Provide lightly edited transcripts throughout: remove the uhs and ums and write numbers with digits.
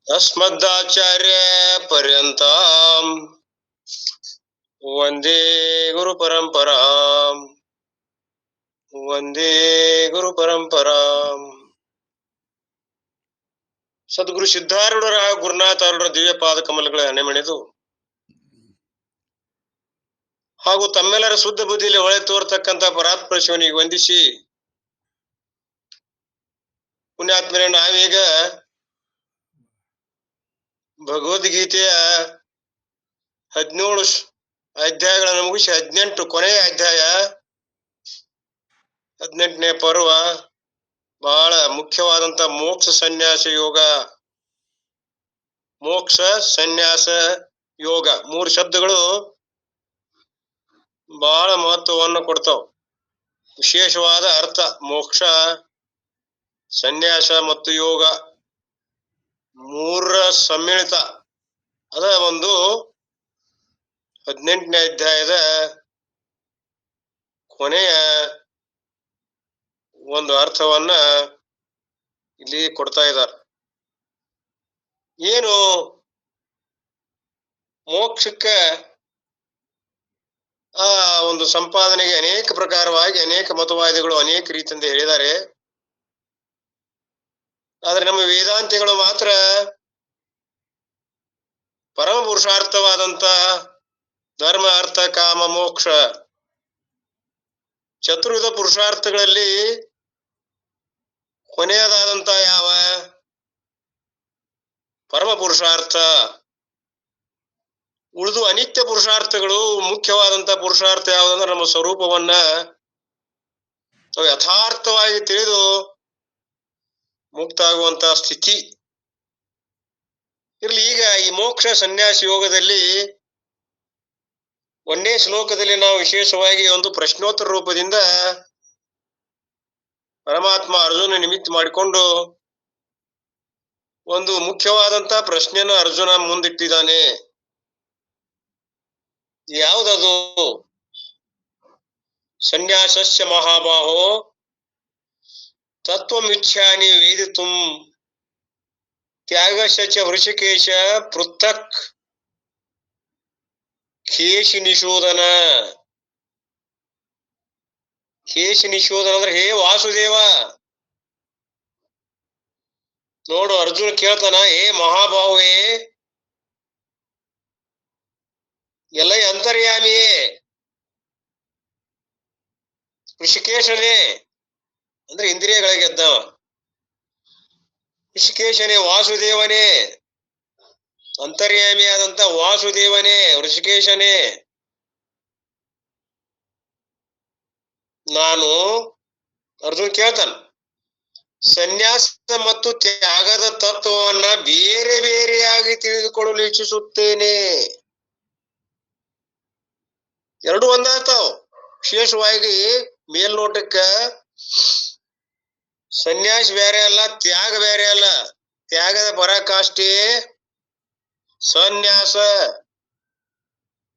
अस्मदाचार्य पर्यंतम वंदे गुरु परंपरा वंदे गुरु परंपरा ಸದ್ಗುರು ಸಿದ್ಧಾರೂಢರ ಗುರುನಾಥರ ದಿವ್ಯ ಪಾದ ಕಮಲಗಳ ಹಣೆಮಣಿದು ಹಾಗೂ ತಮ್ಮೆಲ್ಲರ ಶುದ್ಧ ಬುದ್ಧಿಯಲ್ಲಿ ಹೊಳೆ ತೋರ್ತಕ್ಕಂಥ ಪರಾತ್ಪರ ಶಿವನಿಗೆ ವಂದಿಸಿ ಪುಣ್ಯಾತ್ಮರೇ, ನಾವೀಗ ಭಗವದ್ಗೀತೆಯ 17 ಅಧ್ಯಾಯಗಳನ್ನು ಮುಗಿಸಿ 18 ಕೊನೆಯ ಅಧ್ಯಾಯ 18ನೇ ಪರ್ವ ಬಹಳ ಮುಖ್ಯವಾದಂತ ಮೋಕ್ಷ ಸನ್ಯಾಸ ಯೋಗ. ಮೋಕ್ಷ ಸನ್ಯಾಸ ಯೋಗ 3 ಶಬ್ದಗಳು ಬಹಳ ಮಹತ್ವವನ್ನು ಕೊಡ್ತಾವ. ವಿಶೇಷವಾದ ಅರ್ಥ ಮೋಕ್ಷ, ಸನ್ಯಾಸ ಮತ್ತು ಯೋಗ 3ರ ಸಮ್ಮಿಳಿತ. ಅದ ಒಂದು 18ನೇ ಅಧ್ಯಾಯದ ಕೊನೆಯ ಒಂದು ಅರ್ಥವನ್ನ ಇಲ್ಲಿ ಕೊಡ್ತಾ ಇದ್ದಾರೆ. ಏನು ಮೋಕ್ಷಕ್ಕ ಒಂದು ಸಂಪಾದನೆಗೆ ಅನೇಕ ಪ್ರಕಾರವಾಗಿ ಅನೇಕ ಮತವಾದಿಗಳು ಅನೇಕ ರೀತಿಯಿಂದ ಹೇಳಿದ್ದಾರೆ. ಆದ್ರೆ ನಮ್ಮ ವೇದಾಂತಿಗಳು ಮಾತ್ರ ಪರಮ ಪುರುಷಾರ್ಥವಾದಂತ ಧರ್ಮ, ಅರ್ಥ, ಕಾಮ, ಮೋಕ್ಷ ಚತುರ್ವಿಧ ಪುರುಷಾರ್ಥಗಳಲ್ಲಿ ಕೊನೆಯದಾದಂತ ಯಾವ ಪರಮ ಪುರುಷಾರ್ಥ, ಉಳಿದು ಅನಿತ್ಯ ಪುರುಷಾರ್ಥಗಳು, ಮುಖ್ಯವಾದಂತ ಪುರುಷಾರ್ಥ ಯಾವುದಂದ್ರೆ ನಮ್ಮ ಸ್ವರೂಪವನ್ನ ಯಥಾರ್ಥವಾಗಿ ತಿಳಿದು ಮುಕ್ತ ಆಗುವಂತ ಸ್ಥಿತಿ ಇರ್ಲಿ. ಈಗ ಈ ಮೋಕ್ಷ ಸನ್ಯಾಸ ಯೋಗದಲ್ಲಿ 1ನೇ ಶ್ಲೋಕದಲ್ಲಿ ನಾವು ವಿಶೇಷವಾಗಿ ಒಂದು ಪ್ರಶ್ನೋತ್ತರ ರೂಪದಿಂದ ಪರಮಾತ್ಮ ಅರ್ಜುನ ನಿಮಿತ್ತ ಮಾಡಿಕೊಂಡು ಒಂದು ಮುಖ್ಯವಾದಂತ ಪ್ರಶ್ನೆಯನ್ನು ಅರ್ಜುನ ಮುಂದಿಟ್ಟಿದ್ದಾನೆ. ಯಾವುದದು? ಸನ್ಯಾಸಸ್ಯ ಮಹಾಬಾಹೋ ತತ್ವಮಿಚ್ಛಾನಿ ವೇದಿತುಂ ತ್ಯಾಗಸ್ಯ ಚ ಹೃಷಿಕೇಶ ಪೃಥಕ್ ಕೇಶಿ ನಿಷೋಧನ. ಕೇಶಿ ನಿಷೋಧನ ಅಂದ್ರೆ ಹೇ ವಾಸುದೇವ, ನೋಡು ಅರ್ಜುನ ಕೇಳ್ತಾನ, ಹೇ ಮಹಾಬಾಹುವೇ, ಎಲ್ಲ ಅಂತರ್ಯಾಮಿಯೇ, ಋಷಿಕೇಶನೇ ಅಂದ್ರೆ ಇಂದ್ರಿಯಗಳಿಗೆ ಗೆದ್ದವ, ಋಷಿಕೇಶನೇ, ವಾಸುದೇವನೇ, ಅಂತರ್ಯಾಮಿಯಾದಂತ ವಾಸುದೇವನೇ, ಋಷಿಕೇಶನೇ, ನಾನು ಅರ್ಜುನ್ ಕೇಳ್ತಾನ ಸನ್ಯಾಸ ಮತ್ತು ತ್ಯಾಗದ ತತ್ವವನ್ನ ಬೇರೆ ಬೇರೆಯಾಗಿ ತಿಳಿದುಕೊಳ್ಳಲು ಇಚ್ಛಿಸುತ್ತೇನೆ. ಎರಡು ಒಂದಾಗ್ತಾವ. ವಿಶೇಷವಾಗಿ ಮೇಲ್ನೋಟಕ್ಕ ಸನ್ಯಾಸ ಬೇರೆ ಅಲ್ಲ, ತ್ಯಾಗ ಬೇರೆ ಅಲ್ಲ. ತ್ಯಾಗದ ಪರಾಕಾಷ್ಠೆ ಸನ್ಯಾಸ.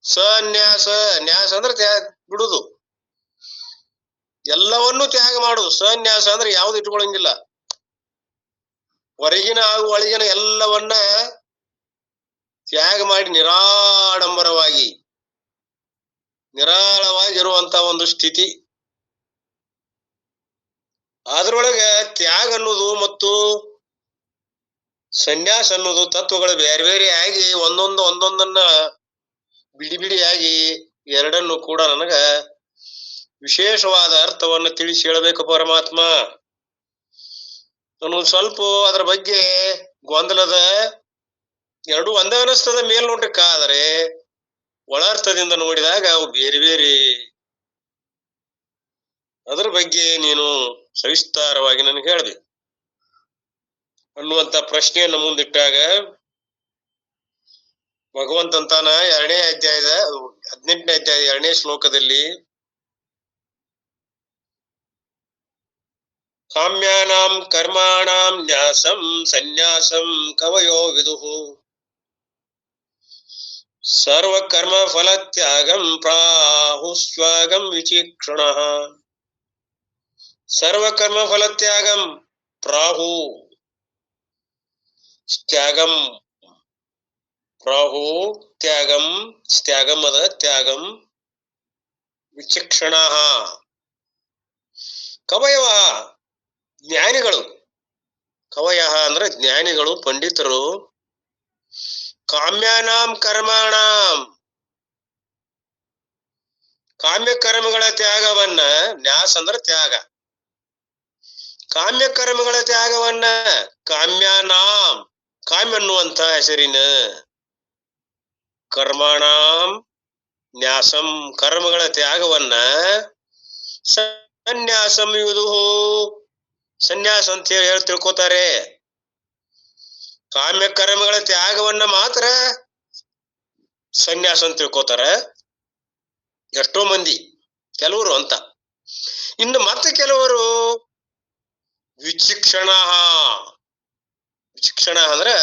ಸನ್ಯಾಸ, ನ್ಯಾಸ ಅಂದ್ರೆ ತ್ಯಾಗ ಬಿಡುದು, ಎಲ್ಲವನ್ನೂ ತ್ಯಾಗ ಮಾಡುದು. ಸನ್ಯಾಸ ಅಂದ್ರೆ ಯಾವ್ದು ಇಟ್ಕೊಳಂಗಿಲ್ಲ, ಹೊರಗಿನ ಹಾಗೂ ಒಳಗಿನ ಎಲ್ಲವನ್ನ ತ್ಯಾಗ ಮಾಡಿ ನಿರಾಡಂಬರವಾಗಿ ನಿರಾಳವಾಗಿರುವಂತ ಒಂದು ಸ್ಥಿತಿ. ಅದ್ರೊಳಗ ತ್ಯಾಗ ಅನ್ನೋದು ಮತ್ತು ಸನ್ಯಾಸ ಅನ್ನೋದು ತತ್ವಗಳು ಬೇರೆ ಬೇರೆ ಆಗಿ ಒಂದೊಂದನ್ನ ಬಿಡಿ ಬಿಡಿಯಾಗಿ ಎರಡನ್ನು ಕೂಡ ನನಗ ವಿಶೇಷವಾದ ಅರ್ಥವನ್ನು ತಿಳಿಸಿ ಹೇಳಬೇಕು ಪರಮಾತ್ಮ. ನನಗೊಂದು ಸ್ವಲ್ಪ ಅದ್ರ ಬಗ್ಗೆ ಗೊಂದಲದ. ಎರಡು ಒಂದೇ ಅನಿಸ್ತದ ಮೇಲ್ನೋಟಕ್ಕ, ಆದರೆ ಒಳಾರ್ಥದಿಂದ ನೋಡಿದಾಗ ಅವು ಬೇರೆ ಬೇರೆ. ಅದರ ಬಗ್ಗೆ ನೀನು ಸವಿಸ್ತಾರವಾಗಿ ನನಗೆ ಹೇಳ್ಬೇಕು ಅನ್ನುವಂತ ಪ್ರಶ್ನೆಯನ್ನು ಮುಂದಿಟ್ಟಾಗ ಭಗವಂತಂತಾನ 2ನೇ ಅಧ್ಯಾಯದ 18ನೇ ಅಧ್ಯಾಯ 2ನೇ ಶ್ಲೋಕದಲ್ಲಿ ಕಾಮ್ಯಾನಾಂ ಕರ್ಮಾಣಾಂ ನ್ಯಾಸಂ ಸನ್ಯಾಸಂ ಕವಯೋ ವಿದುಹು ಸರ್ವಕರ್ಮ ಫಲತ್ಯಾಗಂ ಪ್ರಾಹುಸ್ವಾಗಂ ವಿಚೀಕ್ಷಣಃ. ಸರ್ವಕರ್ಮ ಫಲತ್ಯಾಗಂ ಪ್ರಾಹು, ತ್ಯಾಗಂ ಪ್ರಾಹು ತ್ಯಾಗಂ ತ್ಯಾಗಂ ಅದ ತ್ಯಾಗಂ ವಿಚಕ್ಷಣ ಕವಯವ ಜ್ಞಾನಿಗಳು ಕವಯ ಅಂದ್ರೆ ಜ್ಞಾನಿಗಳು ಪಂಡಿತರು ಕಾಮ್ಯಾನಾಂ ಕರ್ಮಾಣಾಂ ಕಾಮ್ಯ ಕರ್ಮಗಳ ತ್ಯಾಗವನ್ನ ನ್ಯಾಸ ಅಂದ್ರೆ ತ್ಯಾಗ ಕಾಮ್ಯ ಕರ್ಮಗಳ ತ್ಯಾಗವನ್ನ ಕಾಮ್ಯಾನಾಂ ಕಾಮ್ಯ ಅನ್ನುವಂತ ಹೆಸರಿನ ಕರ್ಮಾಣಾಂ ನ್ಯಾಸಂ ಕರ್ಮಗಳ ತ್ಯಾಗವನ್ನ ಸನ್ಯಾಸಂ ಇವುದು ಸನ್ಯಾಸ ಅಂತ ಹೇಳಿ ತಿಳ್ಕೊತಾರೆ ಕಾಮ್ಯ ಕರ್ಮಗಳ ತ್ಯಾಗವನ್ನ ಮಾತ್ರ ಸನ್ಯಾಸ ಅಂತ ತಿಳ್ಕೊತಾರ ಎಷ್ಟೋ ಮಂದಿ ಕೆಲವರು ಅಂತ ಇನ್ನು ಮತ್ತೆ ಕೆಲವರು ವಿಚಕ್ಷಣ ವಿಚಕ್ಷಣ ಅಂದ್ರೆ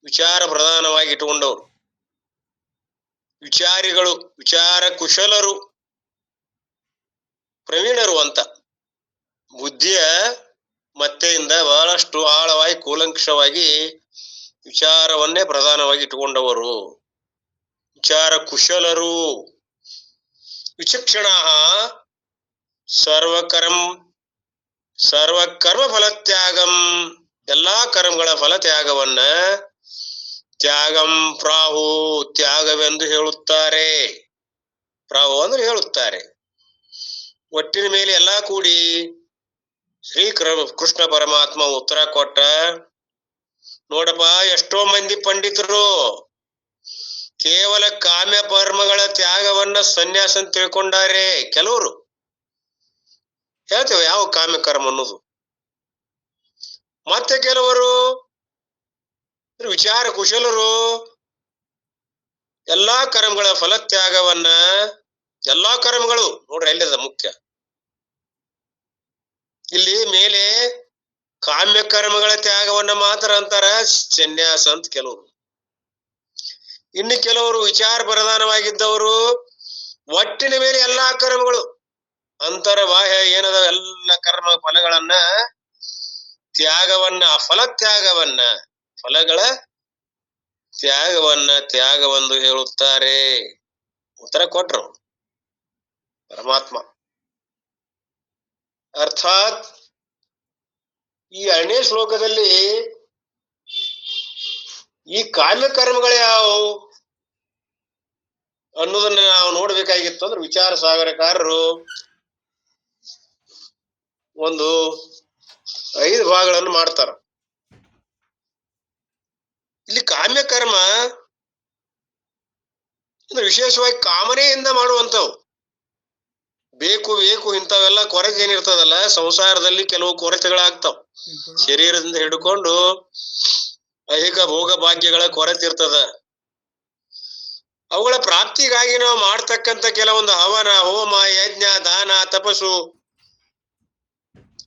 ವಿಚಾರ ಪ್ರಧಾನವಾಗಿ ಇಟ್ಟುಕೊಂಡವರು ವಿಚಾರಿಗಳು ವಿಚಾರ ಕುಶಲರು ಪ್ರವೀಣರು ಅಂತ ಬುದ್ಧಿಯ ಮತ್ತೆಯಿಂದ ಬಹಳಷ್ಟು ಆಳವಾಗಿ ಕೂಲಂಕಷವಾಗಿ ವಿಚಾರವನ್ನೇ ಪ್ರಧಾನವಾಗಿ ಇಟ್ಟುಕೊಂಡವರು ವಿಚಾರ ಕುಶಲರು ವಿಚಕ್ಷಣ ಸರ್ವಕರ್ಮ ಫಲತ್ಯಾಗಂ ಎಲ್ಲಾ ಕರ್ಮಗಳ ಫಲತ್ಯಾಗವನ್ನ ತ್ಯಾಗಂ ಪ್ರಾಹು ತ್ಯಾಗವೆಂದು ಹೇಳುತ್ತಾರೆ ಪ್ರಾಹು ಅಂದ್ರೆ ಹೇಳುತ್ತಾರೆ ಒಟ್ಟಿನ ಮೇಲೆ ಎಲ್ಲಾ ಕೂಡಿ ಶ್ರೀ ಕೃಷ್ಣ ಪರಮಾತ್ಮ ಉತ್ತರ ಕೊಟ್ಟ ನೋಡಪ್ಪ ಎಷ್ಟೋ ಮಂದಿ ಪಂಡಿತರು ಕೇವಲ ಕಾಮ್ಯ ಕರ್ಮಗಳ ತ್ಯಾಗವನ್ನ ಸನ್ಯಾಸ ಅಂತ ತಿಳ್ಕೊಂಡಾರೆ ಕೆಲವರು ಹೇಳ್ತೇವೆ ಯಾವ ಕಾಮ್ಯ ಕರ್ಮ ಅನ್ನೋದು ಮತ್ತೆ ಕೆಲವರು ವಿಚಾರ ಕುಶಲರು ಎಲ್ಲಾ ಕರ್ಮಗಳ ಫಲತ್ಯಾಗವನ್ನ ಎಲ್ಲಾ ಕರ್ಮಗಳು ನೋಡ್ರಿ ಎಲ್ಲಿದ ಮುಖ್ಯ ಇಲ್ಲಿ ಮೇಲೆ ಕಾಮ್ಯ ಕರ್ಮಗಳ ತ್ಯಾಗವನ್ನ ಮಾತ್ರ ಅಂತಾರ ಸನ್ಯಾಸ ಅಂತ ಕೆಲವರು ಇನ್ನು ಕೆಲವರು ವಿಚಾರ ಪ್ರಧಾನವಾಗಿದ್ದವರು ಒಟ್ಟಿನ ಮೇಲೆ ಎಲ್ಲಾ ಕರ್ಮಗಳು ಅಂತರ ಬಾಹ್ಯ ಏನದ ಎಲ್ಲ ಕರ್ಮ ಫಲಗಳನ್ನ ತ್ಯಾಗವನ್ನ ಫಲತ್ಯಾಗವನ್ನ ಫಲಗಳ ತ್ಯಾಗವೆಂದು ಹೇಳುತ್ತಾರೆ ಉತ್ತರ ಕೊಟ್ರು ಪರಮಾತ್ಮ ಅರ್ಥಾತ್ ಈ 2ನೇ ಶ್ಲೋಕದಲ್ಲಿ ಈ ಕಾಮ್ಯ ಕರ್ಮಗಳು ಯಾವುವು ಅನ್ನೋದನ್ನ ನಾವು ನೋಡ್ಬೇಕಾಗಿತ್ತು ಅಂದ್ರೆ ವಿಚಾರ ಸಾಗರಕಾರರು ಒಂದು 5 ಭಾಗಗಳನ್ನು ಮಾಡ್ತಾರ ಇಲ್ಲಿ ಕಾಮ್ಯ ಕರ್ಮ ಅಂದ್ರೆ ವಿಶೇಷವಾಗಿ ಕಾಮನೆಯಿಂದ ಮಾಡುವಂಥವು ಬೇಕು ಇಂಥವೆಲ್ಲ ಕೊರತೆ ಏನಿರ್ತದಲ್ಲ ಸಂಸಾರದಲ್ಲಿ ಕೆಲವು ಕೊರತೆಗಳಾಗ್ತಾವ ಶರೀರದಿಂದ ಹಿಡ್ಕೊಂಡು ಐಹಿಕ ಭೋಗ ಭಾಗ್ಯಗಳ ಕೊರತೆ ಇರ್ತದ ಅವುಗಳ ಪ್ರಾಪ್ತಿಗಾಗಿ ನಾವು ಮಾಡ್ತಕ್ಕಂಥ ಕೆಲವೊಂದು ಹವನ ಹೋಮ ಯಜ್ಞ ದಾನ ತಪಸ್ಸು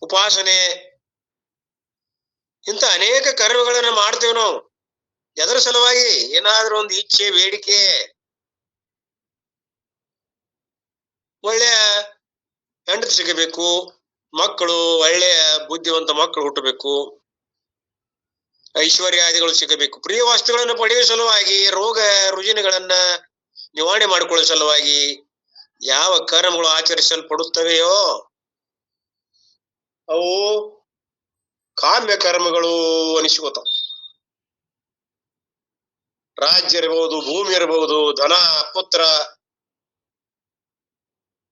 ಉಪಾಸನೆ ಇಂಥ ಅನೇಕ ಕರ್ಮಗಳನ್ನು ಮಾಡ್ತೇವೆ ನಾವು ಎದರ ಸಲುವಾಗಿ ಏನಾದ್ರೂ ಒಂದು ಇಚ್ಛೆ ಬೇಡಿಕೆ ಒಳ್ಳೆಯ ಹೆಂಡತಿ ಸಿಗಬೇಕು ಮಕ್ಕಳು ಒಳ್ಳೆಯ ಬುದ್ಧಿವಂತ ಮಕ್ಕಳು ಹುಟ್ಟಬೇಕು ಐಶ್ವರ್ಯಾದಿಗಳು ಸಿಗಬೇಕು ಪ್ರಿಯ ವಸ್ತುಗಳನ್ನು ಪಡೆಯುವ ಸಲುವಾಗಿ ರೋಗ ರುಜಿನಗಳನ್ನ ನಿವಾರಣೆ ಮಾಡಿಕೊಳ್ಳುವ ಸಲುವಾಗಿ ಯಾವ ಕರ್ಮಗಳು ಆಚರಿಸಲ್ಪಡುತ್ತವೆಯೋ ಅವು ಕಾಮ್ಯ ಕರ್ಮಗಳು ಅನಿಸಿಕೋತಾವ ರಾಜ್ಯ ಇರಬಹುದು ಭೂಮಿ ಇರಬಹುದು ಧನ ಪುತ್ರ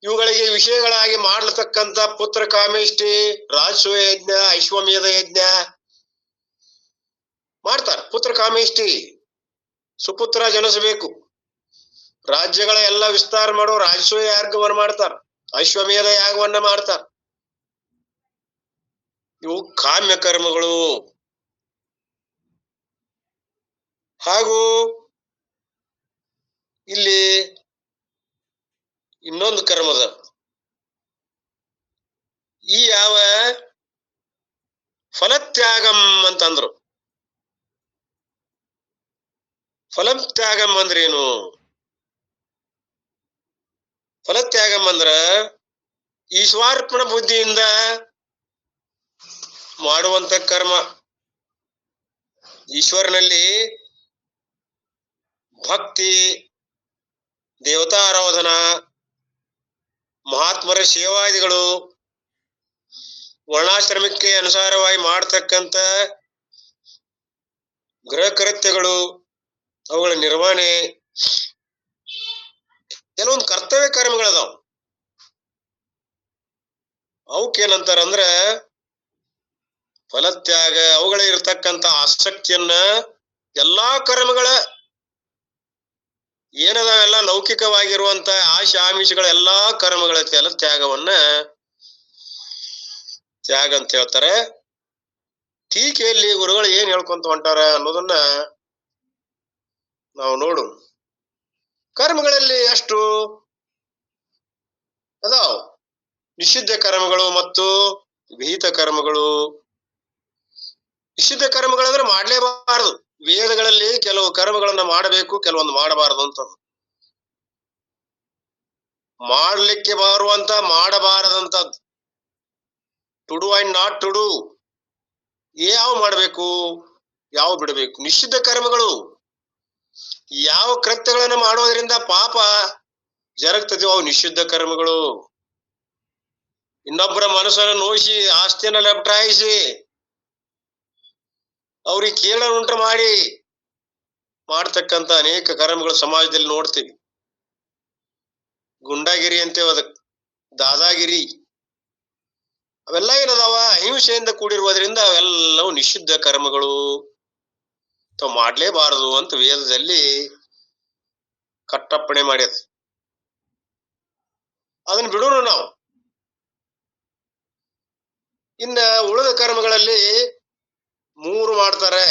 ಇವುಗಳಿಗೆ ವಿಷಯಗಳಾಗಿ ಮಾಡತಕ್ಕಂತ ಪುತ್ರ ಕಾಮೇಷ್ಟಿ ರಾಜಸೂಯ ಯಜ್ಞ ಐಶ್ವಮೇಧ ಯಜ್ಞ ಮಾಡ್ತಾರ ಪುತ್ರ ಕಾಮೇಷ್ಟಿ ಸುಪುತ್ರ ಜನಿಸಬೇಕು ರಾಜ್ಯಗಳ ಎಲ್ಲ ವಿಸ್ತಾರ ಮಾಡೋ ರಾಜಸೂಯ ಯಾಗವನ್ನ ಮಾಡ್ತಾರ ಐಶ್ವಮೇಧ ಯಾಗವನ್ನ ಮಾಡ್ತಾರ ಇವು ಕಾಮ್ಯ ಕರ್ಮಗಳು ಹಾಗೂ ಇಲ್ಲಿ ಇನ್ನೊಂದು ಕರ್ಮದ ಈ ಯಾವ ಫಲತ್ಯಾಗಂ ಅಂತಂದ್ರು ಫಲತ್ಯಾಗಂ ಅಂದ್ರೇನು ಫಲತ್ಯಾಗಂ ಅಂದ್ರ ಈಶ್ವರಾರ್ಪಣ ಬುದ್ಧಿಯಿಂದ ಮಾಡುವಂತ ಕರ್ಮ ಈಶ್ವರನಲ್ಲಿ ಭಕ್ತಿ, ದೇವತಾರಾಧನಾ, ಮಹಾತ್ಮರ ಸೇವಾದಿಗಳು, ವರ್ಣಾಶ್ರಮಕ್ಕೆ ಅನುಸಾರವಾಗಿ ಮಾಡತಕ್ಕಂತ ಗೃಹ ಕೃತ್ಯಗಳು, ಅವುಗಳ ನಿರ್ವಹಣೆ, ಕೆಲವೊಂದು ಕರ್ತವ್ಯ ಕರ್ಮಗಳದಾವ. ಅವಕ್ಕೇನಂತಾರಂದ್ರ ಫಲತ್ಯಾಗ. ಅವುಗಳ ಇರತಕ್ಕಂತ ಆಸಕ್ತಿಯನ್ನ ಎಲ್ಲಾ ಕರ್ಮಗಳ ಏನದಾವೆಲ್ಲ ಲೌಕಿಕವಾಗಿರುವಂತ ಆಶೆ ಆಮಿಷಗಳ ಎಲ್ಲಾ ಕರ್ಮಗಳ ತ್ಯಾಗವನ್ನ ತ್ಯಾಗ ಅಂತ ಹೇಳ್ತಾರೆ. ಟೀಕೆಯಲ್ಲಿ ಗುರುಗಳು ಏನ್ ಹೇಳ್ಕೊಂತ ಹೊಂಟಾರ ಅನ್ನೋದನ್ನ ನಾವು ನೋಡು. ಕರ್ಮಗಳಲ್ಲಿ ಎಷ್ಟು ಅದಾವ? ನಿಷಿದ್ಧ ಕರ್ಮಗಳು ಮತ್ತು ವಿಹಿತ ಕರ್ಮಗಳು. ನಿಷಿದ್ಧ ಕರ್ಮಗಳಂದ್ರೆ ಮಾಡ್ಲೇಬಾರದು. ವೇದಗಳಲ್ಲಿ ಕೆಲವು ಕರ್ಮಗಳನ್ನ ಮಾಡಬೇಕು, ಕೆಲವೊಂದು ಮಾಡಬಾರದು ಅಂತ. ಮಾಡ್ಲಿಕ್ಕೆ ಬರುವಂತ ಮಾಡಬಾರದಂತದ್ದು, to do and not to do, ಯಾವ ಮಾಡಬೇಕು ಯಾವ ಬಿಡಬೇಕು. ನಿಷಿದ್ಧ ಕರ್ಮಗಳು ಯಾವ ಕೃತ್ಯಗಳನ್ನ ಮಾಡೋದ್ರಿಂದ ಪಾಪ ಜರಗ್ತದೆ, ಅವು ನಿಷಿದ್ಧ ಕರ್ಮಗಳು. ಇನ್ನೊಬ್ಬರ ಮನಸ್ಸನ್ನು ನೋಯಿಸಿ, ಆಸ್ತಿಯನ್ನ ಲಪಟಾಯಿಸಿ, ಅವ್ರಿಗೆ ಕೇಳನ್ನುಂಟು ಮಾಡಿ ಮಾಡ್ತಕ್ಕಂತ ಅನೇಕ ಕರ್ಮಗಳು ಸಮಾಜದಲ್ಲಿ ನೋಡ್ತೀವಿ. ಗುಂಡಾಗಿರಿ ಅಂತೇವ ಅದಕ್ಕೆ, ದಾದಾಗಿರಿ, ಅವೆಲ್ಲ ಏನದಾವ? ಅಹಿಂಸೆಯಿಂದ ಕೂಡಿರುವುದರಿಂದ ಅವೆಲ್ಲವೂ ನಿಷಿದ್ಧ ಕರ್ಮಗಳು, ತಾವು ಮಾಡ್ಲೇಬಾರದು ಅಂತ ವೇದದಲ್ಲಿ ಕಟ್ಟಪ್ಪಣೆ ಮಾಡ್ಯದ. ಅದನ್ನ ಬಿಡೋಣ ನಾವು. ಇನ್ನ ಉಳಿದ ಕರ್ಮಗಳಲ್ಲಿ 3 ಮಾಡ್ತಾರೆ: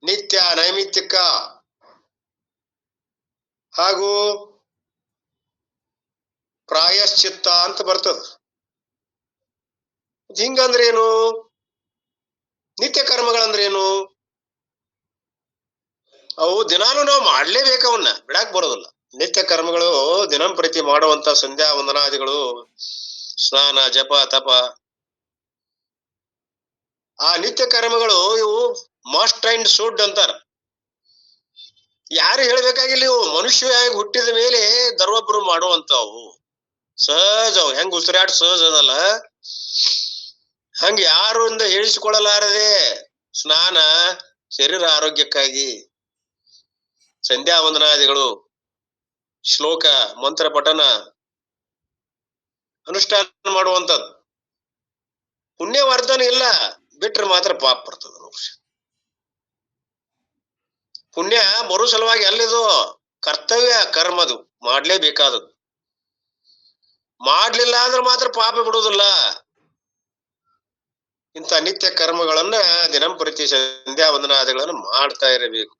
ನಿತ್ಯ, ನೈಮಿತ್ತಿಕ ಹಾಗೂ ಪ್ರಾಯಶ್ಚಿತ್ತ ಅಂತ ಬರ್ತದ. ಹಿಂಗಂದ್ರೇನು? ನಿತ್ಯ ಕರ್ಮಗಳಂದ್ರೇನು? ಅವು ದಿನಾನು ನಾವು ಮಾಡ್ಲೇಬೇಕು, ಅವನ್ನ ಬಿಡಾಕ್ ಬರೋದಿಲ್ಲ. ನಿತ್ಯ ಕರ್ಮಗಳು ದಿನಂಪ್ರತಿ ಮಾಡುವಂತ ಸಂಧ್ಯಾ ವಂದನಾದಿಗಳು, ಸ್ನಾನ, ಜಪ, ತಪ, ಆ ನಿತ್ಯ ಕರ್ಮಗಳು ಇವು ಮಸ್ಟ್ ಅಂಡ್ ಶುಡ್ ಅಂತಾರ. ಯಾರು ಹೇಳ್ಬೇಕಾಗಿಲ್ಲ, ಇವು ಮನುಷ್ಯವಾಗಿ ಹುಟ್ಟಿದ ಮೇಲೆ ದರ್ವೊಬ್ರು ಮಾಡುವಂತವು. ಸಹಜ, ಹೆಂಗ್ ಉಸಿರಾಟ ಸಹಜ ಅದಲ್ಲ, ಹಂಗ ಯಾರಿಂದ ಹೇಳಿಸಿಕೊಳ್ಳಲಾರದೆ ಸ್ನಾನ ಶರೀರ ಆರೋಗ್ಯಕ್ಕಾಗಿ, ಸಂಧ್ಯಾ ವಂದನಾದಿಗಳು, ಶ್ಲೋಕ ಮಂತ್ರ ಪಠನ ಅನುಷ್ಠಾನ ಮಾಡುವಂಥದ್ದು. ಪುಣ್ಯವರ್ಧನೆ ಇಲ್ಲ, ಬಿಟ್ರೆ ಮಾತ್ರ ಪಾಪ ಬರ್ತದ. ಪುಣ್ಯ ಬರೋ ಸಲುವಾಗಿ ಅಲ್ಲಿದು ಕರ್ತವ್ಯ ಕರ್ಮದು, ಮಾಡ್ಲೇಬೇಕಾದದ್ದು. ಮಾಡ್ಲಿಲ್ಲ ಅಂದ್ರೆ ಮಾತ್ರ ಪಾಪ ಬಿಡುವುದಿಲ್ಲ. ಇಂಥ ನಿತ್ಯ ಕರ್ಮಗಳನ್ನ ದಿನಂಪ್ರತಿ ಸಂಧ್ಯಾ ವಂದನಾದಿಗಳನ್ನು ಮಾಡ್ತಾ ಇರಬೇಕು.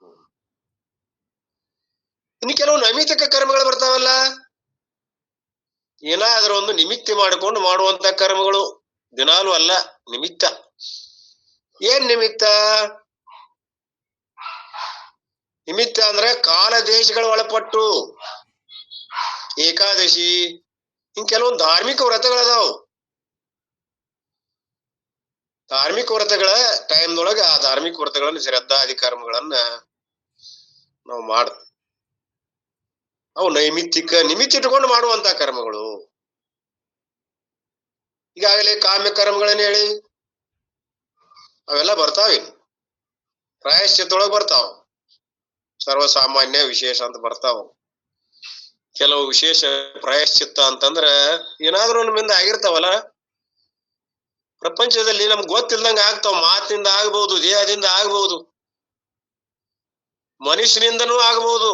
ಇನ್ನು ಕೆಲವು ನೈಮಿತ್ತಿಕ ಕರ್ಮಗಳು ಬರ್ತಾವಲ್ಲ, ಏನಾದ್ರೂ ಒಂದು ನಿಮಿತ್ತ ಮಾಡಿಕೊಂಡು ಮಾಡುವಂತ ಕರ್ಮಗಳು, ದಿನಾಲು ಅಲ್ಲ, ನಿಮಿತ್ತ. ಏನ್ ನಿಮಿತ್ತ? ನಿಮಿತ್ತ ಅಂದ್ರೆ ಕಾಲ ದೇಶಗಳ ಒಳಪಟ್ಟು ಏಕಾದಶಿ, ಹಿಂಗ್ ಕೆಲವೊಂದು ಧಾರ್ಮಿಕ ವ್ರತಗಳದಾವು. ಧಾರ್ಮಿಕ ವ್ರತಗಳ ಟೈಮ್ದೊಳಗ ಆ ಧಾರ್ಮಿಕ ವ್ರತಗಳನ್ನ, ಶ್ರದ್ಧಾದಿ ಕರ್ಮಗಳನ್ನ ನಾವು ಮಾಡ್ತೀವಿ. ಅವು ನೈಮಿತ್ತಿಕ, ನಿಮಿತ್ತ ಇಟ್ಕೊಂಡು ಮಾಡುವಂತ ಕರ್ಮಗಳು. ಈಗಾಗಲೇ ಕಾಮ್ಯ ಕರ್ಮಗಳನ್ನ ಹೇಳಿ, ಅವೆಲ್ಲ ಬರ್ತಾವೆ. ಪ್ರಾಯಶ್ಚಿತ್ತೊಳಗೆ ಬರ್ತಾವ, ಸರ್ವಸಾಮಾನ್ಯ ವಿಶೇಷ ಅಂತ ಬರ್ತಾವ. ಕೆಲವು ವಿಶೇಷ ಪ್ರಾಯಶ್ಚಿತ್ತ ಅಂತಂದ್ರ ಏನಾದ್ರೂ ನಮ್ಮಿಂದ ಆಗಿರ್ತಾವಲ್ಲ, ಪ್ರಪಂಚದಲ್ಲಿ ನಮ್ಗೆ ಗೊತ್ತಿಲ್ದಂಗ ಆಗ್ತಾವ. ಮಾತಿನಿಂದ ಆಗ್ಬಹುದು, ದೇಹದಿಂದ ಆಗ್ಬಹುದು, ಮನುಷ್ಯನಿಂದನೂ ಆಗ್ಬಹುದು.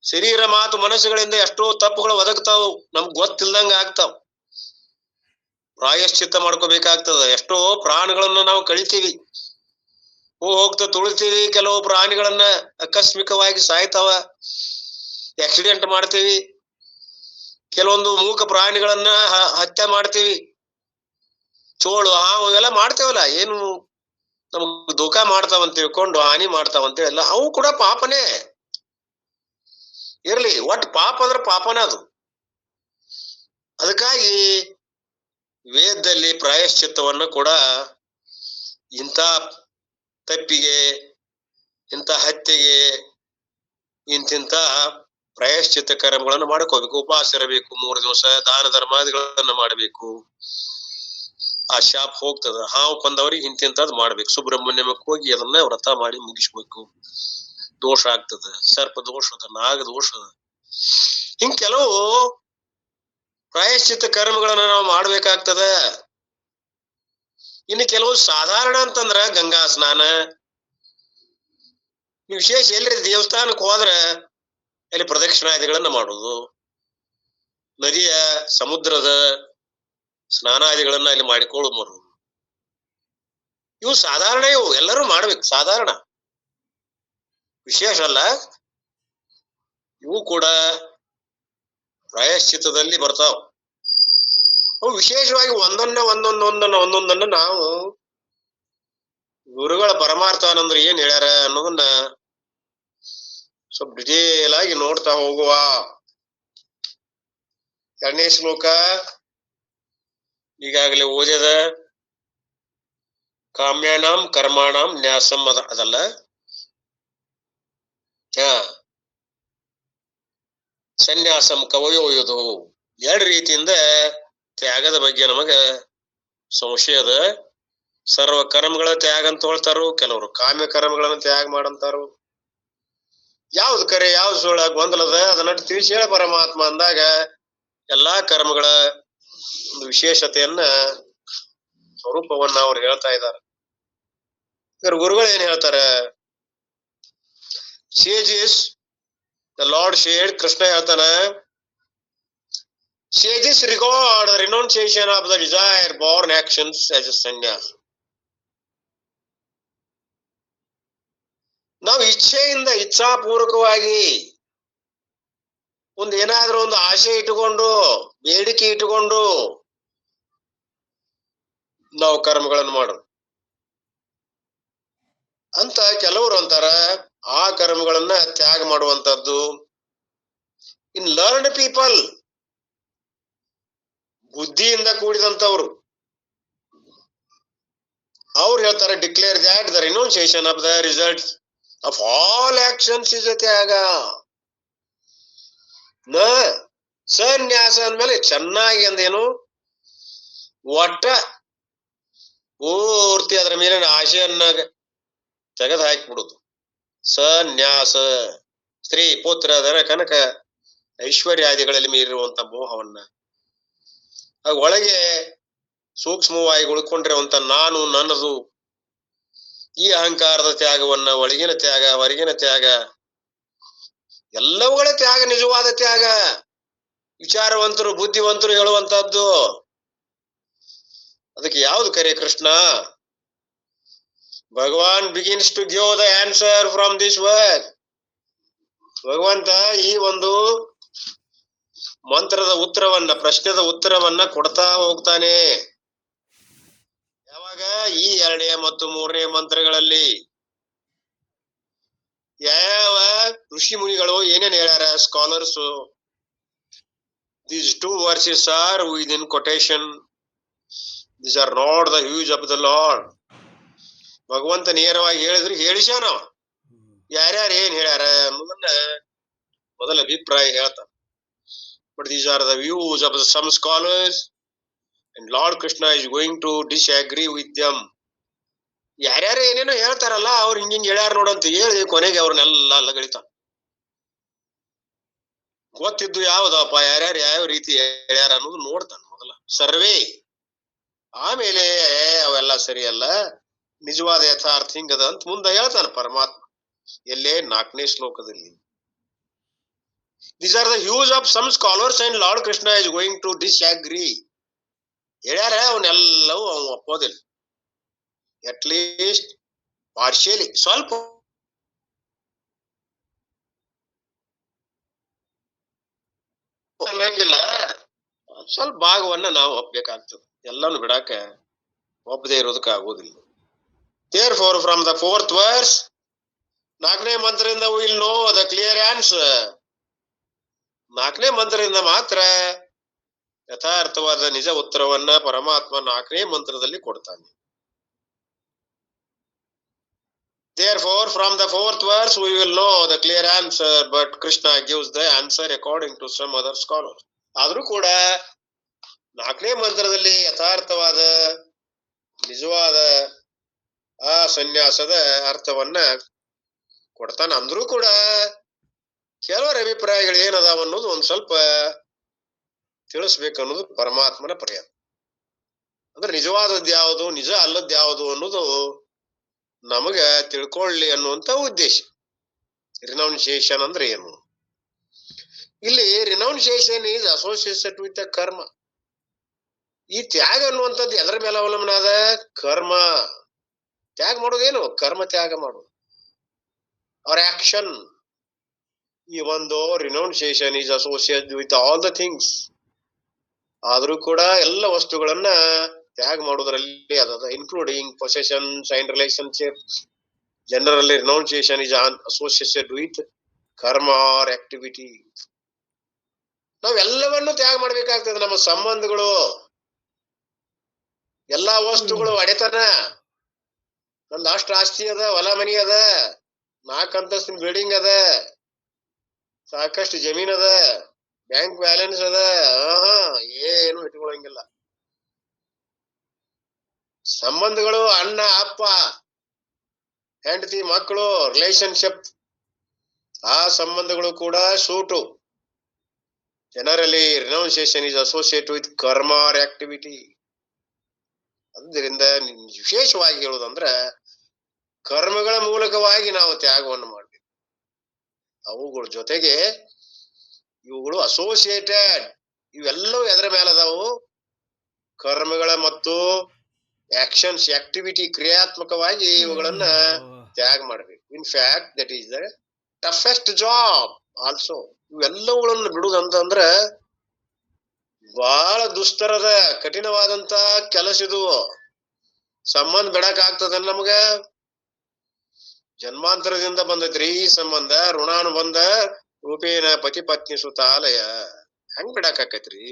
ಶರೀರ, ಮಾತು, ಮನಸ್ಸುಗಳಿಂದ ಎಷ್ಟೋ ತಪ್ಪುಗಳು ಒದಗ್ತಾವು, ನಮ್ಗ್ ಗೊತ್ತಿಲ್ದಂಗ ಆಗ್ತಾವ. ಪ್ರಾಯಶ್ಚಿತ್ತ ಮಾಡ್ಕೋಬೇಕಾಗ್ತದ. ಎಷ್ಟೋ ಪ್ರಾಣಿಗಳನ್ನ ನಾವು ಕಳಿತೀವಿ, ಹೋಗ್ತಾ ತುಳಿತೀವಿ. ಕೆಲವು ಪ್ರಾಣಿಗಳನ್ನ ಆಕಸ್ಮಿಕವಾಗಿ ಸಾಯ್ತಾವ, ಆಕ್ಸಿಡೆಂಟ್ ಮಾಡ್ತೀವಿ. ಕೆಲವೊಂದು ಮೂಕ ಪ್ರಾಣಿಗಳನ್ನ ಹತ್ಯೆ ಮಾಡ್ತೀವಿ, ಚೋಳು, ಹಾವು, ಇವೆಲ್ಲ ಮಾಡ್ತೇವಲ್ಲ. ಏನು ನಮಗ್ ದುಃಖ ಮಾಡ್ತಾವಂತ ತಿಳ್ಕೊಂಡು ಹಾನಿ ಮಾಡ್ತಾವಂತೇಳಿ, ಅವು ಕೂಡ ಪಾಪನೇ. ಇರ್ಲಿ, ಒಟ್ಟು ಪಾಪ ಅಂದ್ರೆ ಪಾಪನೇ ಅದು. ಅದಕ್ಕಾಗಿ ವೇದದಲ್ಲಿ ಪ್ರಾಯಶ್ಚಿತ್ತವನ್ನು ಕೂಡ ಇಂಥ ತಪ್ಪಿಗೆ, ಇಂಥ ಹತ್ಯೆಗೆ ಇಂತಿಂತ ಪ್ರಾಯಶ್ಚಿತ್ತ ಕರ್ಮಗಳನ್ನು ಮಾಡ್ಕೋಬೇಕು. ಉಪವಾಸ ಇರಬೇಕು 3 ದಿವಸ, ದಾನ ಧರ್ಮಾದಿಗಳನ್ನ ಮಾಡಬೇಕು. ಆ ಶಾಪ್ ಹೋಗ್ತದ. ಹಾವು ಕೊಂದವ್ರಿಗೆ ಇಂತಿಂತದ್ ಮಾಡ್ಬೇಕು. ಸುಬ್ರಹ್ಮಣ್ಯಮಕ್ಕೆ ಹೋಗಿ ಅದನ್ನ ವ್ರತ ಮಾಡಿ ಮುಗಿಸ್ಬೇಕು. ದೋಷ ಆಗ್ತದ, ಸರ್ಪ ದೋಷ ಅದ, ನಾಗ ದೋಷ ಅದ. ಹಿಂಗ್ ಕೆಲವು ಪ್ರಾಯಶ್ಚಿತ್ತ ಕರ್ಮಗಳನ್ನ ನಾವು ಮಾಡ್ಬೇಕಾಗ್ತದ. ಇನ್ನು ಕೆಲವು ಸಾಧಾರಣ ಅಂತಂದ್ರ ಗಂಗಾ ಸ್ನಾನ. ವಿಶೇಷ ಎಲ್ರಿ ದೇವಸ್ಥಾನಕ್ಕೆ ಹೋದ್ರ ಅಲ್ಲಿ ಪ್ರದಕ್ಷಿಣಾದಿಗಳನ್ನ ಮಾಡುದು, ನದಿಯ ಸಮುದ್ರದ ಸ್ನಾನಾದಿಗಳನ್ನ ಅಲ್ಲಿ ಮಾಡಿಕೊಳ್ಳುವುದು. ಇವು ಸಾಧಾರಣ, ಇವು ಎಲ್ಲರೂ ಮಾಡ್ಬೇಕು, ಸಾಧಾರಣ, ವಿಶೇಷ ಅಲ್ಲ. ಇವು ಕೂಡ ಪ್ರಾಯಶ್ಚಿತ್ತದಲ್ಲಿ ಬರ್ತಾವ. ಅವು ವಿಶೇಷವಾಗಿ ಒಂದೊಂದನ್ನ ನಾವು ಗುರುಗಳ ಪರಮಾರ್ಥಾನಂದ್ರು ಏನ್ ಹೇಳ್ಯಾರ ಅನ್ನೋದನ್ನ ಸ್ವಲ್ಪ ಡಿಟೇಲ್ ಆಗಿ ನೋಡ್ತಾ ಹೋಗುವ. 2ನೇ ಶ್ಲೋಕ ಈಗಾಗಲೇ ಓದ್ಯದ. ಕಾಮ್ಯಾನಾಂ ಕರ್ಮಾಣಂ ನ್ಯಾಸಂ ಅದಲ್ಲ. ಸನ್ಯಾಸಂ ಕವಯೋಯುಧು. 2 ರೀತಿಯಿಂದ ತ್ಯಾಗದ ಬಗ್ಗೆ ನಮಗ ಸಂಶಯ ಅದ. ಸರ್ವ ಕರ್ಮಗಳ ತ್ಯಾಗ ಅಂತ ಹೇಳ್ತಾರು, ಕೆಲವರು ಕಾಮ್ಯ ಕರ್ಮಗಳನ್ನ ತ್ಯಾಗ ಮಾಡಂತಾರು. ಯಾವ್ದು ಕರೆ ಯಾವ್ದು ಸುಳ್ಳ ಗೊಂದಲದ, ಅದನ್ನ ತಿಳಿಸಿ ಹೇಳ ಪರಮಾತ್ಮ ಅಂದಾಗ ಎಲ್ಲಾ ಕರ್ಮಗಳ ಒಂದು ವಿಶೇಷತೆಯನ್ನ, ಸ್ವರೂಪವನ್ನ ಅವ್ರು ಹೇಳ್ತಾ ಇದ್ದಾರೆ. ಗುರುಗಳು ಏನ್ ಹೇಳ್ತಾರ? Sages the lord shade, Krishna ಹೇಳ್ತಾನ, sages regard the renunciation of the desire born actions as a sannyas. ನಾವು ಇಚ್ಛೆಯಿಂದ, ಇಚ್ಛಾಪೂರ್ವಕವಾಗಿ ಏನಾದ್ರೂ ಒಂದು ಆಸೆ ಇಟ್ಟುಕೊಂಡು, ಬೇಡಿಕೆ ಇಟ್ಟುಕೊಂಡು ನಾವು ಕರ್ಮಗಳನ್ನು ಮಾಡೋದು ಅಂತ ಕೆಲವರು ಅಂತಾರ. ಆ ಕರ್ಮಗಳನ್ನ ತ್ಯಾಗ ಮಾಡುವಂತದ್ದು. ಇನ್ ಲರ್ನ್ಡ್ ಪೀಪಲ್, ಬುದ್ಧಿಯಿಂದ ಕೂಡಿದಂತವ್ರು, ಅವ್ರು ಹೇಳ್ತಾರೆ, declare that the ರಿನೌನ್ಸಿಯೇಷನ್ of the results of all actions is a ತ್ಯಾಗ. ಸನ್ಯಾಸ ಅಂದ್ಮೇಲೆ ಚೆನ್ನಾಗಿ ಅಂದೇನು, ಒಟ್ಟ ಪೂರ್ತಿ ಅದರ ಮೇಲಿನ ಆಶೆಯನ್ನ ತೆಗೆದು ಹಾಕಿಬಿಡುದು. ಸನ್ಯಾಸ, ಸ್ತ್ರೀ ಪುತ್ರ ಧನ ಕನಕ ಐಶ್ವರ್ಯಾದಿಗಳಲ್ಲಿ ಮೀರಿರುವಂತ ಮೋಹವನ್ನ, ಒಳಗೆ ಸೂಕ್ಷ್ಮವಾಗಿ ಉಳ್ಕೊಂಡಿರುವಂತ ನಾನು, ನನ್ನದು, ಈ ಅಹಂಕಾರದ ತ್ಯಾಗವನ್ನ, ಒಳಗಿನ ತ್ಯಾಗ, ಹೊರಗಿನ ತ್ಯಾಗ, ಎಲ್ಲವುಗಳ ತ್ಯಾಗ ನಿಜವಾದ ತ್ಯಾಗ. ವಿಚಾರವಂತರು, ಬುದ್ಧಿವಂತರು ಹೇಳುವಂತಹದ್ದು. ಅದಕ್ಕೆ ಯಾವ್ದು ಕರೆ Krishna? Bhagwan begins to give the answer from this word. ಭಗವಂತ ಈ ಒಂದು ಮಂತ್ರದ ಉತ್ತರವನ್ನ, ಪ್ರಶ್ನೆದ ಉತ್ತರವನ್ನ ಕೊಡ್ತಾ ಹೋಗ್ತಾನೆ. ಯಾವಾಗ? ಈ 2ನೇ ಮತ್ತು 3ನೇ ಮಂತ್ರಗಳಲ್ಲಿ. ಯಾವ ಋಷಿ ಮುನಿಗಳು ಏನೇನ್ ಹೇಳ್ಯಾರ, scholars, these 2 verses are within quotation. These are not the views of the Lord. ಭಗವಂತ ನೇರವಾಗಿ ಹೇಳಿದ್ರು, ಹೇಳಿಸ್ಯಾನ. ಯಾರ್ಯಾರು ಏನ್ ಹೇಳ್ಯಾರ ಅನ್ನೋದನ್ನ ಮೊದಲ ಅಭಿಪ್ರಾಯ ಹೇಳ್ತಾನೆ. But these are the views of some scholars and Lord Krishna is going to disagree with them. ಯಾರ್ಯಾರು ಏನೇನೋ ಹೇಳ್ತಾರಲ್ಲ, ಅವ್ರು ಹಿಂಗಿಂಗ್ ಹೇಳ್ಯಾರ ನೋಡಂತ ಹೇಳಿ ಕೊನೆಗೆ ಅವ್ರನ್ನೆಲ್ಲ ಅಲ್ಲಗಳಿತಾನ. ಗೊತ್ತಿದ್ದು ಯಾವ್ದಪ್ಪ, ಯಾರ್ಯಾರು ಯಾವ ರೀತಿ ಹೇಳ್ಯಾರ ಅನ್ನೋದು ನೋಡ್ತಾನ ಮೊದಲ ಸರ್ವೇ. ಆಮೇಲೆ ಅವೆಲ್ಲ ಸರಿಯಲ್ಲ, ನಿಜವಾದ ಯಥಾರ್ಥ ಹಿಂಗದ ಅಂತ ಮುಂದೆ ಹೇಳ್ತಾನ ಪರಮಾತ್ಮ. ಎಲ್ಲೇ 4ನೇ ಶ್ಲೋಕದಲ್ಲಿ. These are the views of some scholars and Lord Krishna is going to disagree. ಹೇಳ್ಯಾರ, ಅವನ್ನೆಲ್ಲವೂ ಅವನು ಒಪ್ಪೋದಿಲ್ಲ. ಅಟ್ ಲೀಸ್ಟ್ ಪಾರ್ಶಿಯಲಿ, ಸ್ವಲ್ಪ ಸ್ವಲ್ಪ ಭಾಗವನ್ನ ನಾವು ಒಪ್ಬೇಕಾಗ್ತದೆ. ಎಲ್ಲಾನು ಬಿಡಾಕ ಒಪ್ಪದೇ ಇರೋದಕ್ಕೆ ಆಗೋದಿಲ್ಲ. Therefore, from the 4th verse, 4ನೇ ಮಂತ್ರದಿಂದ we'll know the clear answer. 4ನೇ ಮಂತ್ರದಿಂದ ಮಾತ್ರ ಯಥಾರ್ಥವಾದ ನಿಜ ಉತ್ತರವನ್ನ ಪರಮಾತ್ಮ 4ನೇ ಮಂತ್ರದಲ್ಲಿ ಕೊಡ್ತಾನೆ. Therefore, from the fourth verse, we will know the clear answer, but Krishna gives the answer according to some other scholars. ಆದ್ರೂ ಕೂಡ 4ನೇ ಮಂತ್ರದಲ್ಲಿ ಯಥಾರ್ಥವಾದ ನಿಜವಾದ ಆ ಸನ್ಯಾಸದ ಅರ್ಥವನ್ನ ಕೊಡ್ತಾನ. ಅಂದ್ರೂ ಕೂಡ ಕೆಲವರ ಅಭಿಪ್ರಾಯಗಳು ಏನದಾವ ಅನ್ನೋದು ಒಂದ್ ಸ್ವಲ್ಪ ತಿಳಿಸ್ಬೇಕು ಅನ್ನೋದು ಪರಮಾತ್ಮನ ಪ್ರಯತ್ನ. ಅಂದ್ರೆ ನಿಜವಾದದ್ದು ಯಾವುದು, ನಿಜ ಅಲ್ಲದ್ ಯಾವುದು ಅನ್ನೋದು ನಮಗ ತಿಳ್ಕೊಳ್ಳಿ ಅನ್ನುವಂತ ಉದ್ದೇಶ. ರಿನೌನ್ಸಿಯೇಷನ್ ಅಂದ್ರೆ ಏನು? ಇಲ್ಲಿ ರಿನೌನ್ಸಿಯೇಷನ್ ಈಸ್ ಅಸೋಸಿಯೇಟೆಡ್ ವಿತ್ ದ ಕರ್ಮ. ಈ ತ್ಯಾಗ ಅನ್ನುವಂಥದ್ದು ಎದರ ಮೇಲೆ ಅವಲಂಬನ ಅದ? ಕರ್ಮ. ತ್ಯಾಗ ಮಾಡೋದೇನು? ಕರ್ಮ ತ್ಯಾಗ ಮಾಡೋದು, ಅವರ್ ಆಕ್ಷನ್. ಈ ಒಂದು renunciation is associated with all the things. ಆದ್ರೂ ಕೂಡ ಎಲ್ಲ ವಸ್ತುಗಳನ್ನ ತ್ಯಾಗ ಮಾಡೋದ್ರಲ್ಲಿ ಅದ, including possessions and relationships. Generally renunciation is associated with karma or activity. ನಾವೆಲ್ಲವನ್ನು ತ್ಯಾಗ ಮಾಡ್ಬೇಕಾಗ್ತದೆ. ನಮ್ಮ ಸಂಬಂಧಗಳು, ಎಲ್ಲಾ ವಸ್ತುಗಳು, ಒಡೆತನ. ನಂದು ಅಷ್ಟು ಆಸ್ತಿ ಅದ, ಹೊಲ ಮನಿ ಅದ, 4 ಅಂತಸ್ತಿನ ಬಿಲ್ಡಿಂಗ್ ಅದ, ಸಾಕಷ್ಟು ಜಮೀನ್ ಅದ, ಬ್ಯಾಂಕ್ ಬ್ಯಾಲೆನ್ಸ್ ಅದ, ಏನು ಇಟ್ಕೊಳಂಗಿಲ್ಲ. ಸಂಬಂಧಗಳು, ಅಣ್ಣ ಅಪ್ಪ ಹೆಂಡತಿ ಮಕ್ಕಳು, ರಿಲೇಶನ್ಶಿಪ್, ಆ ಸಂಬಂಧಗಳು ಕೂಡ suit. Generally renunciation is associated with karma or activity. ಅದರಿಂದ ವಿಶೇಷವಾಗಿ ಹೇಳುದಂದ್ರ ಕರ್ಮಗಳ ಮೂಲಕವಾಗಿ ನಾವು ತ್ಯಾಗವನ್ನು ಮಾಡ್ಬೇಕು. ಅವುಗಳ ಜೊತೆಗೆ ಇವುಗಳು ಅಸೋಸಿಯೇಟೆಡ್. ಇವೆಲ್ಲವೂ ಎದರ ಮೇಲೆ ಅದಾವು? ಕರ್ಮಗಳ ಮತ್ತು ಆಕ್ಷನ್ಸ್, ಆಕ್ಟಿವಿಟಿ, ಕ್ರಿಯಾತ್ಮಕವಾಗಿ ಇವುಗಳನ್ನ ತ್ಯಾಗ ಮಾಡ್ಬೇಕು. In fact that is the toughest job also. ಇವೆಲ್ಲವುಗಳನ್ನು ಬಿಡುದಂತಂದ್ರ ಬಹಳ ದುಸ್ತರದ, ಕಠಿಣವಾದಂತ ಕೆಲಸ ಇದು. ಸಂಬಂಧ ಬಿಡಕ್ ಆಗ್ತದ ನಮಗ? ಜನ್ಮಾಂತರದಿಂದ ಬಂದೈತ್ರಿ ಈ ಸಂಬಂಧ. ಋಣಾನುಬಂಧ ರೂಪೇಣ ಪತಿ ಪತ್ನಿ ಸುತಾಲಯ. ಹೆಂಗ್ ಬಿಡಾಕ್ ಆಕೈತ್ರಿ?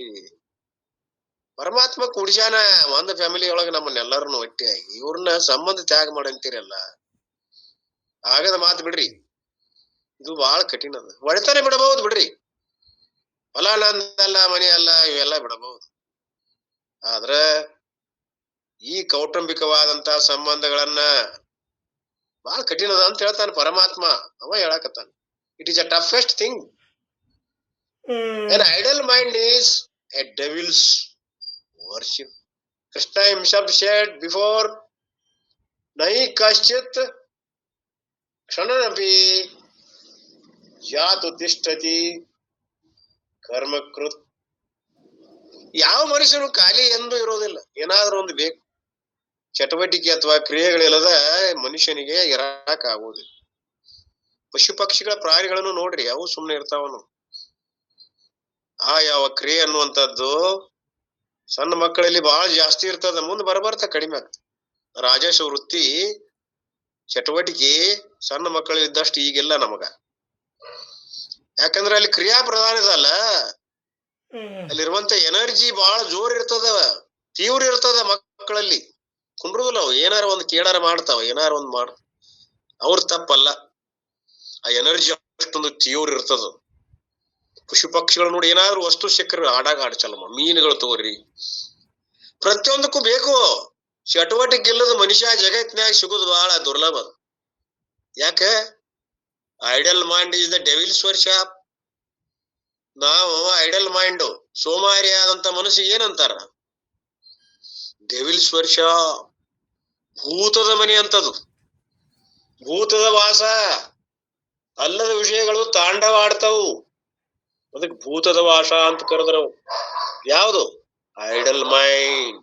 ಪರಮಾತ್ಮ ಕೂಡ್ಸ್ಯಾನ ಒಂದ್ ಫ್ಯಾಮಿಲಿ ಒಳಗ ನಮ್ಮನ್ನೆಲ್ಲರನ್ನು ಒಟ್ಟಿಯಾಗಿ. ಇವ್ರನ್ನ ಸಂಬಂಧ ತ್ಯಾಗ ಮಾಡಂತೀರಲ್ಲ, ಆಗದ ಮಾತು ಬಿಡ್ರಿ. ಇದು ಬಹಳ ಕಠಿಣ ಅದ. ಒಡೆತಾನೆ ಬಿಡಬಹುದು ಬಿಡ್ರಿ, ಹೊಲ ನಂದಲ್ಲ, ಮನೆ ಅಲ್ಲ, ಇವೆಲ್ಲ ಬಿಡಬಹುದು. ಆದ್ರ ಈ ಕೌಟುಂಬಿಕವಾದಂತ ಸಂಬಂಧಗಳನ್ನ ಬಹಳ ಕಠಿಣ ಅದ ಅಂತ ಹೇಳ್ತಾನೆ ಪರಮಾತ್ಮ. ಅವ ಹೇಳಕತ್ತಾನ, it is a toughest thing. An idle mind is a devil's worship. Krishna himself said before, nahi kaschit kshananapi jatu tishtati ಕರ್ಮಕೃತ್. ಯಾವ ಮನುಷ್ಯನು ಖಾಲಿ ಎಂದು ಇರೋದಿಲ್ಲ, ಏನಾದ್ರೂ ಒಂದು ಬೇಕು. ಚಟುವಟಿಕೆ ಅಥವಾ ಕ್ರಿಯೆಗಳಿಲ್ಲದ ಮನುಷ್ಯನಿಗೆ ಇರಾಕ್ ಆಗುವುದಿಲ್ಲ. ಪಶು ಪಕ್ಷಿಗಳ, ಪ್ರಾಣಿಗಳನ್ನು ನೋಡ್ರಿ, ಅವು ಸುಮ್ಮನೆ ಇರ್ತಾವನು. ಆ ಯಾವ ಕ್ರಿಯೆ ಅನ್ನುವಂಥದ್ದು ಸಣ್ಣ ಮಕ್ಕಳಲ್ಲಿ ಬಹಳ ಜಾಸ್ತಿ ಇರ್ತದ, ಮುಂದೆ ಬರಬರ್ತಾ ಕಡಿಮೆ ಆಗ್ತದೆ. ರಾಜೇಶ ವೃತ್ತಿ ಚಟುವಟಿಕೆ ಸಣ್ಣ ಮಕ್ಕಳಿದ್ದಷ್ಟು ಈಗೆಲ್ಲ ನಮಗ. ಯಾಕಂದ್ರೆ ಅಲ್ಲಿ ಕ್ರಿಯಾ ಪ್ರಧಾನ ಇದಲ್ಲ, ಅಲ್ಲಿರುವಂತ ಎನರ್ಜಿ ಬಹಳ ಜೋರ್ ಇರ್ತದ, ತೀವ್ರ ಇರ್ತದ ಮಕ್ಕಳಲ್ಲಿ. ಕುಂಡ್ರುದಿಲ್ಲ ಅವು, ಏನಾರ ಒಂದ್ ಕೇಳಾರ ಮಾಡ್ತಾವ, ಏನಾರ ಒಂದ್ ಮಾಡ್ತಾವ. ಅವ್ರ ತಪ್ಪಲ್ಲ, ಆ ಎನರ್ಜಿ ಅಷ್ಟೊಂದು ತೀವ್ರ ಇರ್ತದ. ಪಶು ಪಕ್ಷಿಗಳು ನೋಡಿ, ಏನಾದ್ರು ವಸ್ತು ಸಿಕ್ಕರೆ ಆಡಾಗ ಆಡ್ಸಲ್ಲ. ಮೀನುಗಳು ತಗೋರಿ, ಪ್ರತಿಯೊಂದಕ್ಕೂ ಬೇಕು. ಚಟುವಟಿಕೆ ಇಲ್ಲದ ಮನುಷ್ಯ ಜಗತ್ತಿನಾಗ ಸಿಗುದು ಬಹಳ ದುರ್ಲಭ. ಯಾಕೆ? Idle mind is the devil's workshop. ನಾವು ಐಡಲ್ ಮೈಂಡ್, ಸೋಮಾರಿ ಆದಂತ ಮನಸ್ಸಿಗೆ ಏನಂತಾರ? ಡೆವಿಲ್ಸ್ ವರ್ಕ್ಶಾಪ್, ಭೂತದ ಮನೆ ಅಂತದು. ಭೂತದ ವಾಸ, ಅಲ್ಲದ ವಿಷಯಗಳು ತಾಂಡವ ಆಡ್ತಾವು. ಅದಕ್ಕೆ ಭೂತದ ವಾಸ ಅಂತ ಕರೆದ್ರು. ಯಾವುದು? ಐಡಲ್ ಮೈಂಡ್,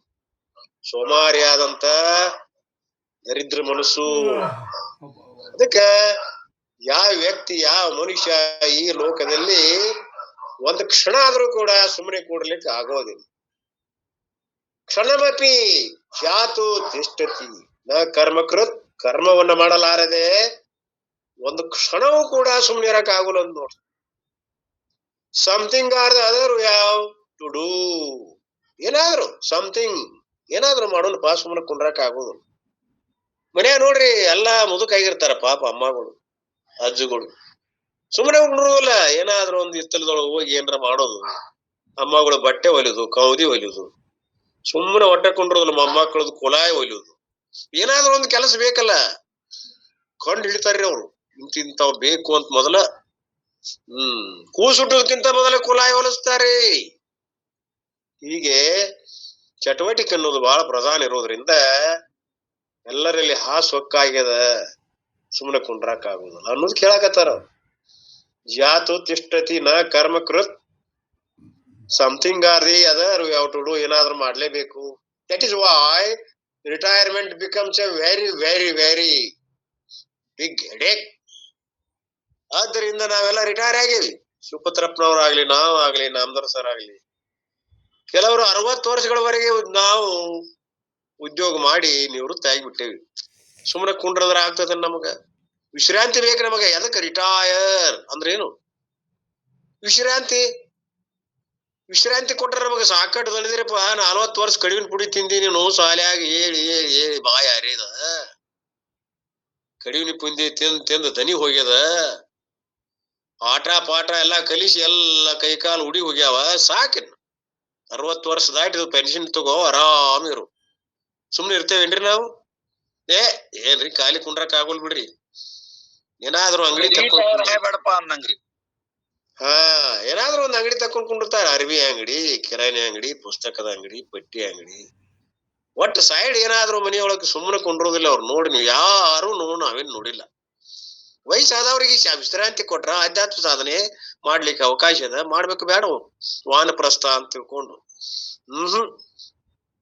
ಸೋಮಾರಿ ಆದಂತ ದರಿದ್ರ ಮನಸ್ಸು. ಅದಕ್ಕೆ ಯಾವ ವ್ಯಕ್ತಿ, ಯಾವ ಮನುಷ್ಯ ಈ ಲೋಕದಲ್ಲಿ ಒಂದು ಕ್ಷಣ ಆದ್ರೂ ಕೂಡ ಸುಮ್ಮನೆ ಕೂಡ್ಲಿಕ್ಕೆ ಆಗೋದಿಲ್ಲ. ಕ್ಷಣಮಪಿ ಜಾತು ತಿಷ್ಠತಿ ನ ಕರ್ಮಕೃತ್. ಕರ್ಮವನ್ನ ಮಾಡಲಾರದೆ ಒಂದು ಕ್ಷಣವೂ ಕೂಡ ಸುಮ್ಮನೆ ಇರಕ್ ಆಗೋಲ್ಲ ಅಂತ ನೋಡ್ರಿ. ಸಮಥಿಂಗ್ ಆರ್ ದ ಅದರ್ ಯಾವ ಟು ಡೂ. ಏನಾದ್ರು ಸಮಥಿಂಗ್, ಏನಾದ್ರು ಮಾಡೋಣ, ಪಾಸ್ ಸುಮ್ಮನೆ ಕುಂಡ್ರಕ್ ಆಗೋದು. ಮನ್ಯಾಗ ನೋಡ್ರಿ, ಎಲ್ಲಾ ಮುದುಕಾಗಿರ್ತಾರ ಪಾಪ ಅಮ್ಮಗಳು ಅಜ್ಜಗಳು. ಸುಮ್ಮನೆ ಉಂಡ್ರುದಿಲ್ಲ, ಏನಾದ್ರೂ ಒಂದು ಹಿತ್ತಲದೊಳಗೆ ಹೋಗಿ ಏನಾರ ಮಾಡೋದು, ಅಮ್ಮಗಳು ಬಟ್ಟೆ ಹೊಲಿಯೋದು, ಕೌದಿ ಹೊಲಿಯೋದು, ಸುಮ್ಮನೆ ಹೊಟ್ಟೆ ಕೊಂಡ್ರದಲ್ಲ ಮೊಮ್ಮಕ್ಕಳದು ಕುಲಾಯಿ ಹೊಲಿಯೋದು, ಏನಾದ್ರೂ ಒಂದು ಕೆಲಸ ಬೇಕಲ್ಲ. ಕೊಂಡ್ ಹಿಡಿತಾರ್ರಿ ಅವ್ರು, ಇಂತಿಂತಾವ್ ಬೇಕು ಅಂತ ಮೊದಲ ಕೂಸುಟ್ಟೋದಕ್ಕಿಂತ ಮೊದಲ ಕುಲಾಯಿ ಹೊಲಿಸ್ತಾರೆ. ಹೀಗೆ ಚಟುವಟಿಕೆ ಅನ್ನೋದು ಬಹಳ ಪ್ರಧಾನ ಇರೋದ್ರಿಂದ ಎಲ್ಲರಲ್ಲಿ ಹಾಸೊಕ್ಕಾಗ್ಯದ, ಸುಮ್ಮನೆ ಕುಂಡ್ರಾಕ್ ಆಗುದಿಲ್ಲ ಅನ್ನೋದು ಕೇಳಾಕತ್ತಾರ. ಜಾತು ತಿಷ್ಠತಿ ನ ಕರ್ಮಕೃತ್ something or the other, we have to do, ಏನಾದ್ರೂ ಮಾಡ್ಲೇಬೇಕು. That is why retirement becomes a very very very big headache. ಆದ್ದರಿಂದ ನಾವೆಲ್ಲ ರಿಟೈರ್ ಆಗೇವಿ. ಸುಪತ್ರಪ್ಪನವ್ರಾಗ್ಲಿ, ನಾವಾಗ್ಲಿ, ನಾಮದಾರ್ ಸರ್ ಆಗ್ಲಿ, ಕೆಲವರು 60 ವರ್ಷಗಳವರೆಗೆ ನಾವು ಉದ್ಯೋಗ ಮಾಡಿ ನಿವೃತ್ತಿ ಆಗಿಬಿಟ್ಟೇವಿ. ಸುಮ್ಮನೆ ಕುಂಡ್ರದ್ರ ಆಗ್ತದ ನಮಗ? ವಿಶ್ರಾಂತಿ ಬೇಕು ನಮಗ. ಎದಕ್ಕೆ ರಿಟೈರ್ ಅಂದ್ರೇನು? ವಿಶ್ರಾಂತಿ ಕೊಟ್ರ ನಮಗ ಸಾಕಟ್ಟು ದಣಿದ್ರಪ್ಪ. 40 ವರ್ಷ ಕಡಿವಿನ ಪುಡಿ ತಿಂದಿ ನೀನು, ಶಾಲ್ಯಾಗ ಹೇಳಿ ಹೇಳಿ ಹೇಳಿ ಬಾಯ ಹರಿದ, ಕಡಿವಿನ ಪುಂದಿ ತಿಂದ ದನಿ ಹೋಗ್ಯದ, ಆಟ ಪಾಠ ಎಲ್ಲಾ ಕಲಿಸಿ ಎಲ್ಲ ಕೈಕಾಲು ಉಡಿ ಹೋಗ್ಯಾವ, ಸಾಕಿನ್ 60 ವರ್ಷ ದಾಟಿದ ಪೆನ್ಷನ್ ತಗೋ, ಆರಾಮಿರು. ಸುಮ್ನೆ ಇರ್ತೇವೇನ್ರಿ ನಾವು? ಏನ್ರಿ ಖಾಲಿ ಕುಂಡ್ರಕ್ ಆಗೋಲ್ ಬಿಡ್ರಿ. ಏನಾದ್ರು ಅಂಗಡಿ ಬೇಡಪ್ಪ ಅನ್ನಂಗ್ರಿ. ಏನಾದ್ರು ಒಂದ್ ಅಂಗಡಿ ತಕೊಂಡ್ ಕುಂಡಿರ್ತಾರ. ಅರ್ವಿ ಅಂಗಡಿ, ಕಿರಾಣಿ ಅಂಗಡಿ, ಪುಸ್ತಕದ ಅಂಗಡಿ, ಪಟ್ಟಿ ಅಂಗಡಿ, ಒಟ್ಟು ಸೈಡ್ ಏನಾದ್ರು ಮನೆಯೊಳಗೆ ಸುಮ್ಮನೆ ಕುಂಡ್ರೋದಿಲ್ಲ ಅವ್ರು. ನೋಡಿ, ನೀವು ಯಾರು ನಾವೇನ್ ನೋಡಿಲ್ಲ. ವಯಸ್ಸಾದವ್ರಿಗೆ ವಿಶ್ರಾಂತಿ ಕೊಟ್ರ ಆಧ್ಯಾತ್ಮ ಸಾಧನೆ ಮಾಡ್ಲಿಕ್ಕೆ ಅವಕಾಶ ಅದ, ಮಾಡ್ಬೇಕು. ಬೇಡ ವಾನಪ್ರಸ್ಥ ಅಂತ ತಿಳ್ಕೊಂಡು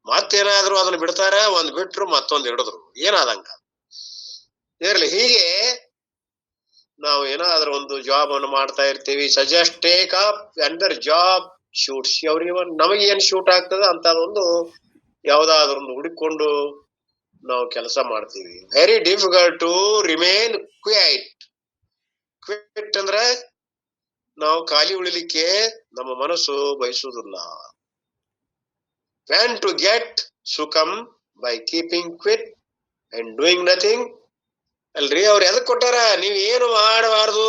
ಮತ್ತೇನಾದ್ರು ಅದನ್ನ ಬಿಡ್ತಾರ. ಒಂದ್ ಬಿಟ್ರು ಮತ್ತೊಂದ್ ಹಿಡಿದ್ರು, ಏನಾದಂಗ ಇರ್ಲಿ. ಹೀಗೆ ನಾವು ಏನಾದ್ರೂ ಒಂದು ಜಾಬ್ ಅನ್ನು ಮಾಡ್ತಾ ಇರ್ತೀವಿ. Suggest take up under job suits ಅವ್ರಿಗೆ ನಮಗೆ ಏನ್ ಶೂಟ್ ಆಗ್ತದ ಅಂತ ಒಂದು ಯಾವ್ದಾದ್ರು ಒಂದು ಹುಡುಕೊಂಡು ನಾವು ಕೆಲಸ ಮಾಡ್ತೀವಿ. Very difficult to remain quiet. Quiet ಅಂದ್ರೆ ನಾವು ಖಾಲಿ ಉಳಿಲಿಕ್ಕೆ ನಮ್ಮ ಮನಸ್ಸು ಬಯಸುವುದಿಲ್ಲ. when to get ಸುಖಂ by keeping quit and doing nothing. ಅಲ್ರಿ, ಅವ್ರು ಎದಕ್ ಕೊಟ್ಟಾರ? ನೀವ್ ಏನು ಮಾಡಬಾರ್ದು,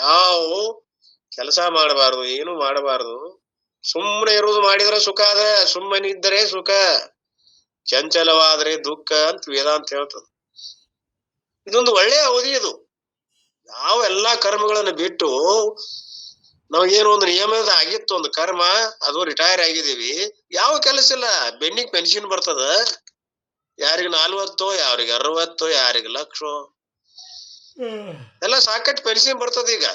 ಯಾವ ಕೆಲಸ ಮಾಡಬಾರ್ದು, ಏನು ಮಾಡಬಾರ್ದು, ಸುಮ್ಮನೆ ಇರುವುದು ಮಾಡಿದ್ರೆ ಸುಖ ಅದ, ಸುಮ್ಮನೆ ಇದ್ದರೆ ಸುಖ, ಚಂಚಲವಾದ್ರೆ ದುಃಖ ಅಂತ ವೇದಾಂತ ಹೇಳ್ತದ. ಇದೊಂದು ಒಳ್ಳೆಯ ಅವಧಿ. ಇದು ಯಾವ ಎಲ್ಲಾ ಕರ್ಮಗಳನ್ನು ಬಿಟ್ಟು ನಾವೇನೋ ಒಂದು ನಿಯಮದ ಆಗಿತ್ತು, ಒಂದು ಕರ್ಮ, ಅದು ರಿಟೈರ್ ಆಗಿದೀವಿ, ಯಾವ ಕೆಲಸ ಇಲ್ಲ, ಬೆನ್ನಿಗೆ ಪೆನ್ಷನ್ ಬರ್ತದ. ಯಾರಿಗ 40, ಯಾರಿಗೆ 60, ಯಾರಿಗೆ 1,00,000 ಎಲ್ಲ ಸಾಕಷ್ಟು ಪೆನ್ಷನ್ ಬರ್ತದ. ಈಗ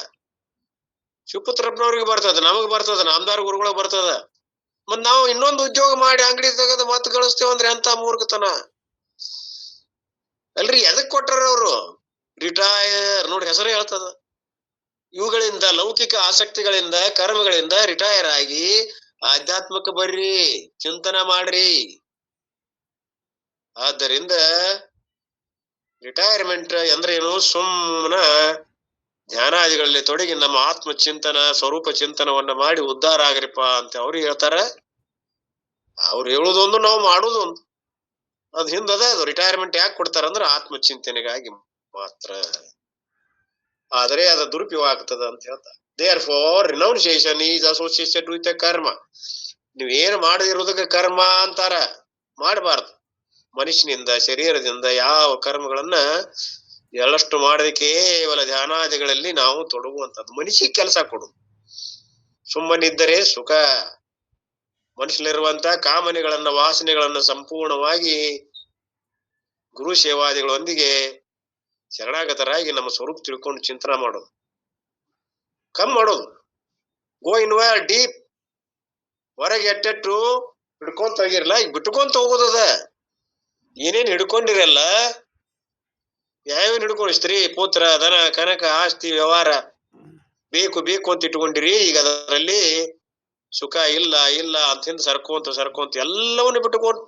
ಶಿವಪುತ್ರಪ್ಪನವ್ರಿಗೆ ಬರ್ತದ, ನಮಗ್ ಬರ್ತದ, ನಾಮದಾರ್ ಗುರುಗಳಿಗೆ ಬರ್ತದ. ಮತ್ ನಾವು ಇನ್ನೊಂದು ಉದ್ಯೋಗ ಮಾಡಿ ಅಂಗಡಿ ತೆಗೆದು ಮತ್ ಗಳಿಸ್ತೇವಂದ್ರೆ ಎಂತ ಮೂರ್ಖತನ ಅಲ್ರಿ. ಎದಕ್ ಕೊಟ್ಟಾರ ಅವರು ರಿಟೈರ್? ನೋಡಿ, ಹೆಸರೇ ಹೇಳ್ತದ. ಇವುಗಳಿಂದ, ಲೌಕಿಕ ಆಸಕ್ತಿಗಳಿಂದ, ಕರ್ಮಗಳಿಂದ ರಿಟೈರ್ ಆಗಿ ಆಧ್ಯಾತ್ಮಕ್ಕೆ ಬರ್ರಿ, ಚಿಂತನೆ ಮಾಡ್ರಿ. ಆದ್ದರಿಂದ ರಿಟೈರ್ಮೆಂಟ್ ಅಂದ್ರೆ ಏನು? ಸುಮ್ಮನ ಧ್ಯಾನಾದಿಗಳಲ್ಲಿ ತೊಡಗಿ ನಮ್ಮ ಆತ್ಮ ಚಿಂತನ, ಸ್ವರೂಪ ಚಿಂತನವನ್ನ ಮಾಡಿ ಉದ್ಧಾರ ಆಗ್ರಿಪ್ಪ ಅಂತ ಅವ್ರು ಹೇಳ್ತಾರ. ಅವ್ರು ಹೇಳುದೊಂದು, ನಾವು ಮಾಡುದೊಂದು. ಅದ್ ಹಿಂದದ. ಅದು ರಿಟೈರ್ಮೆಂಟ್ ಯಾಕೆ ಕೊಡ್ತಾರಂದ್ರೆ ಆತ್ಮ ಚಿಂತನೆಗಾಗಿ ಮಾತ್ರ. ಆದರೆ ಅದ ದುರುಪಯೋಗ ಆಗ್ತದ ಅಂತ ಹೇಳ್ತಾರೆ. Therefore, renunciation is associated with a karma. ನೀವೇನು ಮಾಡದಿರೋದಕ್ಕೆ ಕರ್ಮ ಅಂತಾರ. ಮಾಡಬಾರ್ದು. ಮನುಷ್ಯನಿಂದ, ಶರೀರದಿಂದ ಯಾವ ಕರ್ಮಗಳನ್ನ ಎಳ್ಳಷ್ಟು ಮಾಡದೆ ಕೇವಲ ಧ್ಯಾನಾದಿಗಳಲ್ಲಿ ನಾವು ತೊಡಗುವಂಥದ್ದು. ಮನುಷ್ಯಕ್ಕೆ ಕೆಲಸ ಕೊಡುದು. ಸುಮ್ಮನಿದ್ದರೆ ಸುಖ. ಮನುಷ್ಯನಿರುವಂತ ಕಾಮನೆಗಳನ್ನ, ವಾಸನೆಗಳನ್ನ ಸಂಪೂರ್ಣವಾಗಿ ಗುರು ಸೇವಾದಿಗಳೊಂದಿಗೆ ಶರಣಾಗತರಾಗಿ ನಮ್ಮ ಸ್ವರೂಪ ತಿಳ್ಕೊಂಡು ಚಿಂತನೆ ಮಾಡೋದು, ಕಮ್ಮಿ ಮಾಡೋದು. ಗೋ ಇನ್ವಾಲ್ವ್ ಡೀಪ್. ಹೊರಗೆ ಎಟ್ಟೆಟ್ಟು ಹಿಡ್ಕೊಂತ ಹೋಗಿರಲ್ಲ, ಈಗ ಬಿಟ್ಕೊಂತ ಹೋಗೋದದ. ಏನೇನ್ ಹಿಡ್ಕೊಂಡಿರಲ್ಲ, ಯಾವೇನ್ ಹಿಡ್ಕೊಂಡು, ಸ್ತ್ರೀ, ಪುತ್ರ, ಧನ, ಕನಕ, ಆಸ್ತಿ, ವ್ಯವಹಾರ ಬೇಕು ಬೇಕು ಅಂತ ಇಟ್ಕೊಂಡಿರಿ. ಈಗ ಅದರಲ್ಲಿ ಸುಖ ಇಲ್ಲ ಇಲ್ಲ ಅಂತ ಸರ್ಕೊಂತ ಎಲ್ಲವನ್ನ ಬಿಟ್ಟುಕೊಂಡು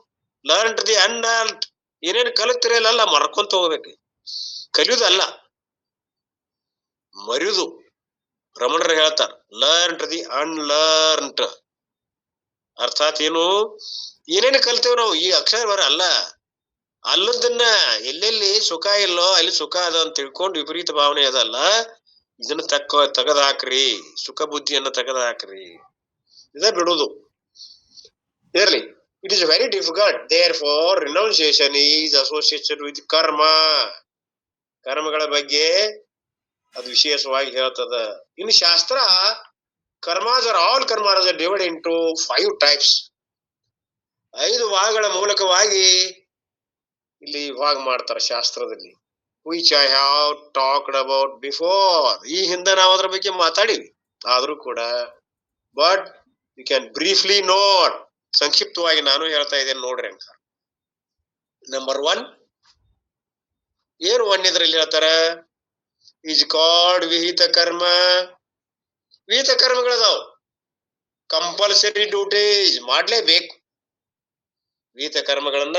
ಲರ್ನ್ ಟು ದಿ ಅನ್ಲರ್ನ್ಡ್. ಏನೇನು ಕಲಿತಿರಲ್ಲ ಮರ್ಕೊಂತ ಹೋಗ್ಬೇಕು. ಕಲಿಯುದಲ್ಲ, ಮರಿಯುದು. ರಮಣರು ಹೇಳ್ತಾರ, ಲರ್ನ್ ಟು ದಿ ಅನ್ಲರ್ನ್ಡ್. ಅರ್ಥಾತ್ ಏನು? ಏನೇನು ಕಲ್ತೇವ್ ನಾವು, ಈ ಅಕ್ಷರ ಬರ ಅಲ್ಲ, ಅಲ್ಲದನ್ನ ಎಲ್ಲೆಲ್ಲಿ ಸುಖ ಇಲ್ಲೋ ಅಲ್ಲಿ ಸುಖ ಅದ ಅಂತ ತಿಳ್ಕೊಂಡು ವಿಪರೀತ ಭಾವನೆ ಅದಲ್ಲ, ಇದನ್ನ ತೆಗೆದ ಹಾಕ್ರಿ, ಸುಖ ಬುದ್ಧಿಯನ್ನ ತೆಗೆದ ಹಾಕ್ರಿ, ಇದ ಬಿಡುದು ಇರ್ಲಿ. It is very difficult, there for renunciation is associated with karma. ಕರ್ಮಗಳ ಬಗ್ಗೆ ಅದು ವಿಶೇಷವಾಗಿ ಹೇಳ್ತದ. ಇನ್ನು ಶಾಸ್ತ್ರ karmas are all karmas are divided into 5 types. 5 ಭಾಗಗಳ ಮೂಲಕವಾಗಿ ಇಲ್ಲಿ ವಿಭಾಗ ಮಾಡ್ತಾರೆ ಶಾಸ್ತ್ರದಲ್ಲಿ. Which I have talked about before. ಈ ಹಿಂದೆ ನಾವು ಅದ್ರ ಬಗ್ಗೆ ಮಾತಾಡಿವಿ, ಆದ್ರೂ ಕೂಡ but you can briefly note, ಸಂಕ್ಷಿಪ್ತವಾಗಿ ನಾನು ಹೇಳ್ತಾ ಇದ್ದೇನೆ ನೋಡ್ರಿ ಅಂತ. ನಂಬರ್ 1 ಏನು 1 ಇದ್ರಲ್ಲಿ ಹೇಳ್ತಾರ, ಈಸ್ ಕಾಲ್ಡ್ ವಿಹಿತ ಕರ್ಮ. ವಿಹಿತ ಕರ್ಮಗಳದಾವ್, ಕಂಪಲ್ಸರಿ ಡ್ಯೂಟೀಸ್, ಮಾಡ್ಲೇಬೇಕು. ವಿಹಿತ ಕರ್ಮಗಳನ್ನ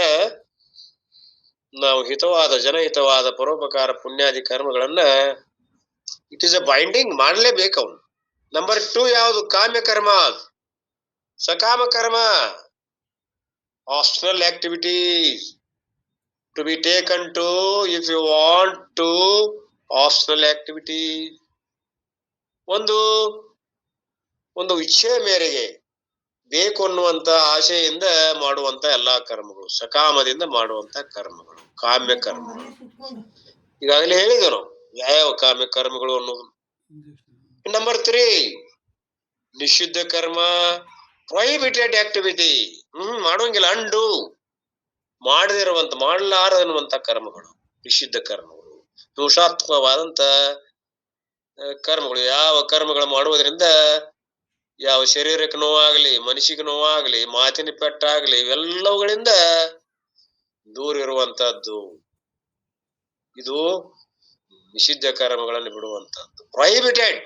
ನಾವು ಹಿತವಾದ ಜನಹಿತವಾದ ಪರೋಪಕಾರ ಪುಣ್ಯಾದಿ ಕರ್ಮಗಳನ್ನ ಇಟ್ ಇಸ್ ಅ ಬೈಂಡಿಂಗ್, ಮಾಡ್ಲೇಬೇಕು ಅವನು. ನಂಬರ್ 2 ಯಾವುದು, ಕಾಮ್ಯ ಕರ್ಮ, ಸಕಾಮ ಕರ್ಮ, optional activities to be taken to if you want to. Optional activities ಒಂದು ಇಚ್ಛೆ ಮೇರೆಗೆ, ಬೇಕು ಅನ್ನುವಂತ ಆಶೆಯಿಂದ ಮಾಡುವಂತ ಎಲ್ಲಾ ಕರ್ಮಗಳು, ಸಕಾಮದಿಂದ ಮಾಡುವಂತ ಕರ್ಮಗಳು ಕಾಮ್ಯ ಕರ್ಮ. ಈಗಾಗಲೇ ಹೇಳಿದ್ವಿ ನಾವು ಯಾವ ಕಾಮ್ಯ ಕರ್ಮಗಳು ಅನ್ನೋದು. ನಂಬರ್ 3 ನಿಷಿದ್ಧ ಕರ್ಮ, ಪ್ರೊಹಿಬಿಟೆಡ್ ಆಕ್ಟಿವಿಟಿ, ಮಾಡೋಂಗಿಲ್ಲ, ಅಂಡು, ಮಾಡದಿರುವಂತ, ಮಾಡಲಾರದನ್ನುವಂತ ಕರ್ಮಗಳು ನಿಷಿದ್ಧ ಕರ್ಮಗಳು, ದೋಷಾತ್ಮಕವಾದಂತ ಕರ್ಮಗಳು. ಯಾವ ಕರ್ಮಗಳು ಮಾಡುವುದರಿಂದ ಯಾವ ಶರೀರಕ್ಕೆ ನೋವಾಗ್ಲಿ, ಮನಸ್ಸಿಗೆ ನೋವಾಗ್ಲಿ, ಮಾತಿನ ಪೆಟ್ಟಾಗ್ಲಿ, ಇವೆಲ್ಲವುಗಳಿಂದ ದೂರ ಇರುವಂತಹದ್ದು. ಇದು ನಿಷಿದ್ಧ ಕರ್ಮಗಳನ್ನು ಬಿಡುವಂತಹದ್ದು. ಪ್ರೊಹಿಬಿಟೆಡ್,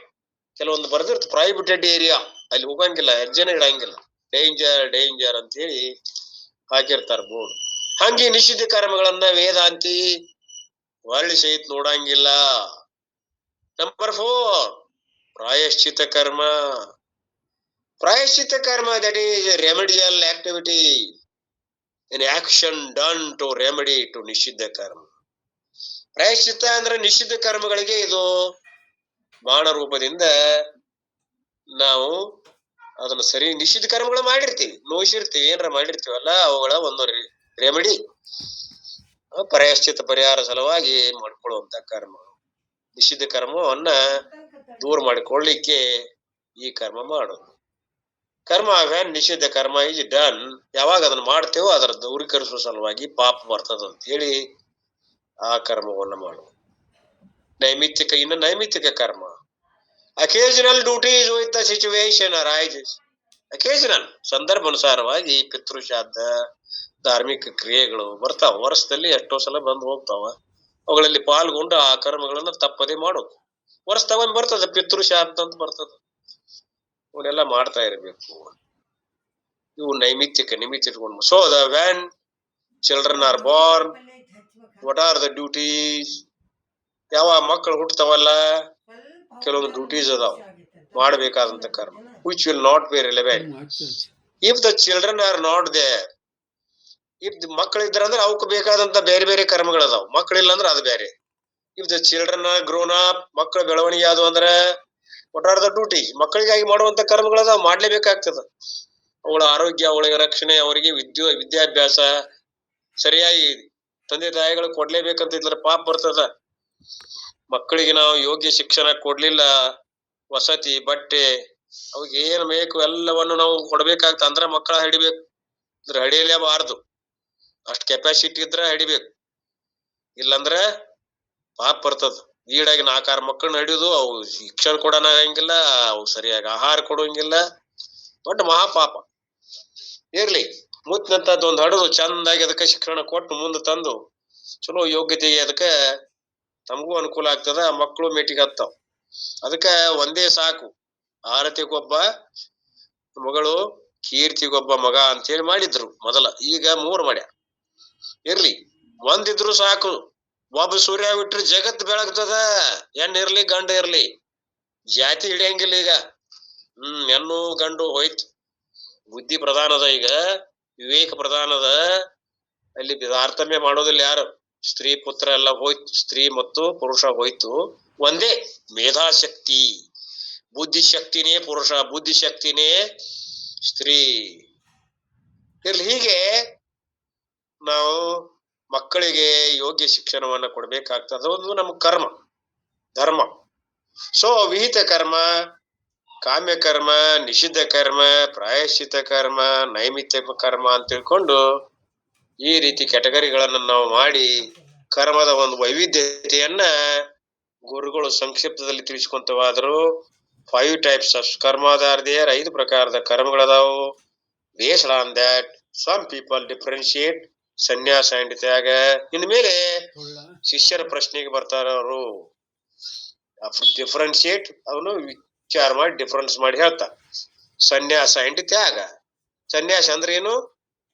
ಕೆಲವೊಂದು ಬರ್ದಿರ್ತ ಪ್ರೊಹಿಬಿಟೆಡ್ ಏರಿಯಾ, ಅಲ್ಲಿ ಹೋಗಂಗಿಲ್ಲ, ಹೆಜ್ಜೆನೆ ಇಡಂಗಿಲ್ಲ, ಡೇಂಜರ್ ಡೇಂಜರ್ ಅಂತ ಹೇಳಿ ಹಾಕಿರ್ತಾರ ಬೋರ್ಡ್. ಹಂಗೆ ನಿಷಿದ್ಧ ಕರ್ಮಗಳನ್ನ ವೇದಾಂತಿ ವರ್ಣಿ ಸಹಿತ ನೋಡಂಗಿಲ್ಲ. ನಂಬರ್ 4 ಪ್ರಾಯಶ್ಚಿತ ಕರ್ಮ. ಪ್ರಾಯಶ್ಚಿತ ಕರ್ಮ, that is remedial activity, an action done to remedy to ನಿಷಿದ್ಧ ಕರ್ಮ. ಪ್ರಾಯಶ್ಚಿತ್ತ ಅಂದ್ರೆ ನಿಷಿದ್ಧ ಕರ್ಮಗಳಿಗೆ ಇದು ಬಾಣ ರೂಪದಿಂದ ನಾವು ಅದನ್ನ ಸರಿ ನಿಷಿದ್ಧ ಕರ್ಮಗಳು ಮಾಡಿರ್ತೀವಿ, ನೋಯಿಸಿರ್ತೀವಿ, ಏನಾರ ಮಾಡಿರ್ತೀವಲ್ಲ, ಅವುಗಳ ಒಂದು ರೆಮಿಡಿ, ಪ್ರಾಯಶ್ಚಿತ್ತ ಪರಿಹಾರ ಸಲುವಾಗಿ ಮಾಡ್ಕೊಳ್ಳುವಂತ ಕರ್ಮ. ನಿಷಿದ್ಧ ಕರ್ಮವನ್ನ ದೂರ ಮಾಡಿಕೊಳ್ಳಿಕ್ಕೆ ಈ ಕರ್ಮ ಮಾಡೋದು. ಕರ್ಮ ವ್ಯಾನ್ ನಿಷಿದ್ಧ ಕರ್ಮ ಈಸ್ ಡನ್, ಯಾವಾಗ ಅದನ್ನ ಮಾಡ್ತೇವೋ ಅದರ ದೂರೀಕರಿಸುವ ಸಲುವಾಗಿ ಪಾಪ ಬರ್ತದ ಅಂತ ಹೇಳಿ ಆ ಕರ್ಮವನ್ನ ಮಾಡುದು. ನೈಮಿತ್ತಿಕ, ಇನ್ನು ನೈಮಿತ್ತಿಕ ಕರ್ಮ, occasional duties with the situation arises. Occasional, ಸಂದರ್ಭಾನುಸಾರವಾಗಿ ಪಿತೃಶ್ರಾದ್ದ, ಧಾರ್ಮಿಕ ಕ್ರಿಯೆಗಳು ಬರ್ತಾವ, ವರ್ಷದಲ್ಲಿ ಎಷ್ಟೋ ಸಲ ಬಂದು ಹೋಗ್ತಾವ. ಅವುಗಳಲ್ಲಿ ಪಾಲ್ಗೊಂಡು ಆ ಕರ್ಮಗಳನ್ನ ತಪ್ಪದೆ ಮಾಡೋದು. ವರ್ಷದಾಗ ಬರ್ತದ ಪಿತೃಶ್ರಾದ್ದ ಅಂತ ಬರ್ತದ, ಅವನ್ನೆಲ್ಲ ಮಾಡ್ತಾ ಇರಬೇಕು. ಇವು ನೈಮಿತ್ತಿಕ, ನಿಮಿತ್ತ ಇಟ್ಕೊಂಡು. So the when children are born, what are the duties? ಯಾವ ಮಕ್ಕಳು ಹುಟ್ಟತಾವಲ್ಲ, ಕೆಲವೊಂದು ಡ್ಯೂಟೀಸ್ ಅದಾವ ಮಾಡಬೇಕಾದಂತ ಕರ್ಮ, which will not be relevant if the children are not there. If ಮಕ್ಕಳು ಇದ್ರಂದ್ರೆ ಅವಕ್ಕೆ ಬೇಕಾದಂತ ಬೇರೆ ಬೇರೆ ಕರ್ಮಗಳದಾವ, ಮಕ್ಕಳಿಲ್ಲ ಅಂದ್ರೆ ಅದು ಬೇರೆ. If the children are grown up, ಮಕ್ಕಳ ಬೆಳವಣಿಗೆ ಯಾವ್ದು ಅಂದ್ರೆ ವಾಟ್ ಆರ್ ದ ಡ್ಯೂಟೀಸ್? ಮಕ್ಕಳಿಗಾಗಿ ಮಾಡುವಂತ ಕರ್ಮಗಳದಾವ, ಮಾಡ್ಲೇಬೇಕಾಗ್ತದ. ಅವಳ ಆರೋಗ್ಯ, ಅವಳಿಗೆ ರಕ್ಷಣೆ, ಅವರಿಗೆ ವಿದ್ಯಾಭ್ಯಾಸ ಸರಿಯಾಗಿ ತಂದೆ ತಾಯಿಗಳು ಕೊಡ್ಲೇಬೇಕಂತ ಇದ್ರೆ ಪಾಪ ಬರ್ತದ. ಮಕ್ಕಳಿಗೆ ನಾವು ಯೋಗ್ಯ ಶಿಕ್ಷಣ ಕೊಡ್ಲಿಲ್ಲ, ವಸತಿ, ಬಟ್ಟೆ, ಅವಿಗೆ ಏನ್ ಬೇಕು ಎಲ್ಲವನ್ನು ನಾವು ಕೊಡ್ಬೇಕಾಗ್ತ. ಅಂದ್ರ ಮಕ್ಕಳ ಹಿಡಿಬೇಕು, ಅಂದ್ರೆ ಹಿಡಿಯಲೇಬಾರ್ದು, ಅಷ್ಟ್ ಕೆಪಾಸಿಟಿ ಇದ್ರ ಹಿಡಿಬೇಕು, ಇಲ್ಲಂದ್ರ ಪಾಪ ಬರ್ತದ. ಈಡಾಗಿ 4-6 ಮಕ್ಕಳನ್ನ ಹಿಡಿದು ಅವು ಶಿಕ್ಷಣ ಕೊಡೋಣ ಆಗಂಗಿಲ್ಲ, ಅವು ಸರಿಯಾಗಿ ಆಹಾರ ಕೊಡೋಂಗಿಲ್ಲ, ದೊಡ್ಡ ಮಹಾಪಾಪ. ಇರ್ಲಿ, ಮುತ್ತಿನಂತದ್ದು ಒಂದು ಹಡದು ಚಂದಾಗಿ ಅದಕ್ಕೆ ಶಿಕ್ಷಣ ಕೊಟ್ಟು ಮುಂದೆ ತಂದು ಚಲೋ ಯೋಗ್ಯತೆಗೆ ಅದಕ್ಕೆ ತಮಗೂ ಅನುಕೂಲ ಆಗ್ತದ, ಮಕ್ಕಳು ಮೇಟಿಗೆ ಹತ್ತಾವ. ಅದಕ್ಕ ಒಂದೇ ಸಾಕು, ಆರತಿಗೊಬ್ಬ ಮಗಳು, ಕೀರ್ತಿಗೊಬ್ಬ ಮಗ ಅಂತೇಳಿ ಮಾಡಿದ್ರು ಮೊದಲ, ಈಗ 3 ಮಾಡ್ಯಾರ. ಇರ್ಲಿ, ಒಂದಿದ್ರು ಸಾಕು. ಒಬ್ಬ ಸೂರ್ಯ ಬಿಟ್ರೆ ಜಗತ್ ಬೆಳಗ್ತದ, ಹೆಣ್ಣಿರ್ಲಿ ಗಂಡ ಇರ್ಲಿ, ಜಾತಿ ಹಿಡಿಯಂಗಿಲ್ಲ ಈಗ. ಹೆಣ್ಣು ಗಂಡು ಹೋಯ್ತು, ಬುದ್ಧಿ ಪ್ರಧಾನದ, ಈಗ ವಿವೇಕ ಪ್ರಧಾನದ. ಅಲ್ಲಿ ತಾರತಮ್ಯ ಮಾಡೋದಿಲ್ಲ ಯಾರು. ಸ್ತ್ರೀ ಪುತ್ರ ಎಲ್ಲ ಹೋಯ್ತು, ಸ್ತ್ರೀ ಮತ್ತು ಪುರುಷ ಹೋಯ್ತು, ಒಂದೇ ಮೇಧಾಶಕ್ತಿ, ಬುದ್ಧಿಶಕ್ತಿನೇ ಪುರುಷ, ಬುದ್ಧಿಶಕ್ತಿನೇ ಸ್ತ್ರೀ. ಇರ್ಲಿ, ಹೀಗೆ ನಾವು ಮಕ್ಕಳಿಗೆ ಯೋಗ್ಯ ಶಿಕ್ಷಣವನ್ನ ಕೊಡ್ಬೇಕಾಗ್ತದೆ. ಅದೊಂದು ನಮ್ಮ ಕರ್ಮ, ಧರ್ಮ. ಸೊ ವಿಹಿತ ಕರ್ಮ, ಕಾಮ್ಯ ಕರ್ಮ, ನಿಷಿದ್ಧ ಕರ್ಮ, ಪ್ರಾಯಶ್ಚಿತ ಕರ್ಮ, ನೈಮಿತ್ಯ ಕರ್ಮ ಅಂತ ತಿಳ್ಕೊಂಡು ಈ ರೀತಿ ಕ್ಯಾಟಗರಿಗಳನ್ನ ನಾವು ಮಾಡಿ ಕರ್ಮದ ಒಂದು ವೈವಿಧ್ಯತೆಯನ್ನ ಗುರುಗಳು ಸಂಕ್ಷಿಪ್ತದಲ್ಲಿ ತಿಳಿಸ್ಕೊಂತವಾದ್ರು. 5 types ಆಫ್ ಕರ್ಮದಾರ್ದೇರ್, 5 ಪ್ರಕಾರದ ಕರ್ಮಗಳದಾವು. Based on that some people differentiate sannyasa and tyaga. ಇನ್ಮೇಲೆ ಶಿಷ್ಯರ ಪ್ರಶ್ನೆಗೆ ಬರ್ತಾರ ಅವರು. ಡಿಫರೆನ್ಶಿಯೇಟ್ ಅವನು ವಿಚಾರ ಮಾಡಿ ಡಿಫರೆನ್ಸ್ ಮಾಡಿ ಹೇಳ್ತಾ, ಸನ್ಯಾಸ ಅಂಡ್ ತ್ಯಾಗ. ಸನ್ಯಾಸ ಅಂದ್ರೆ ಏನು,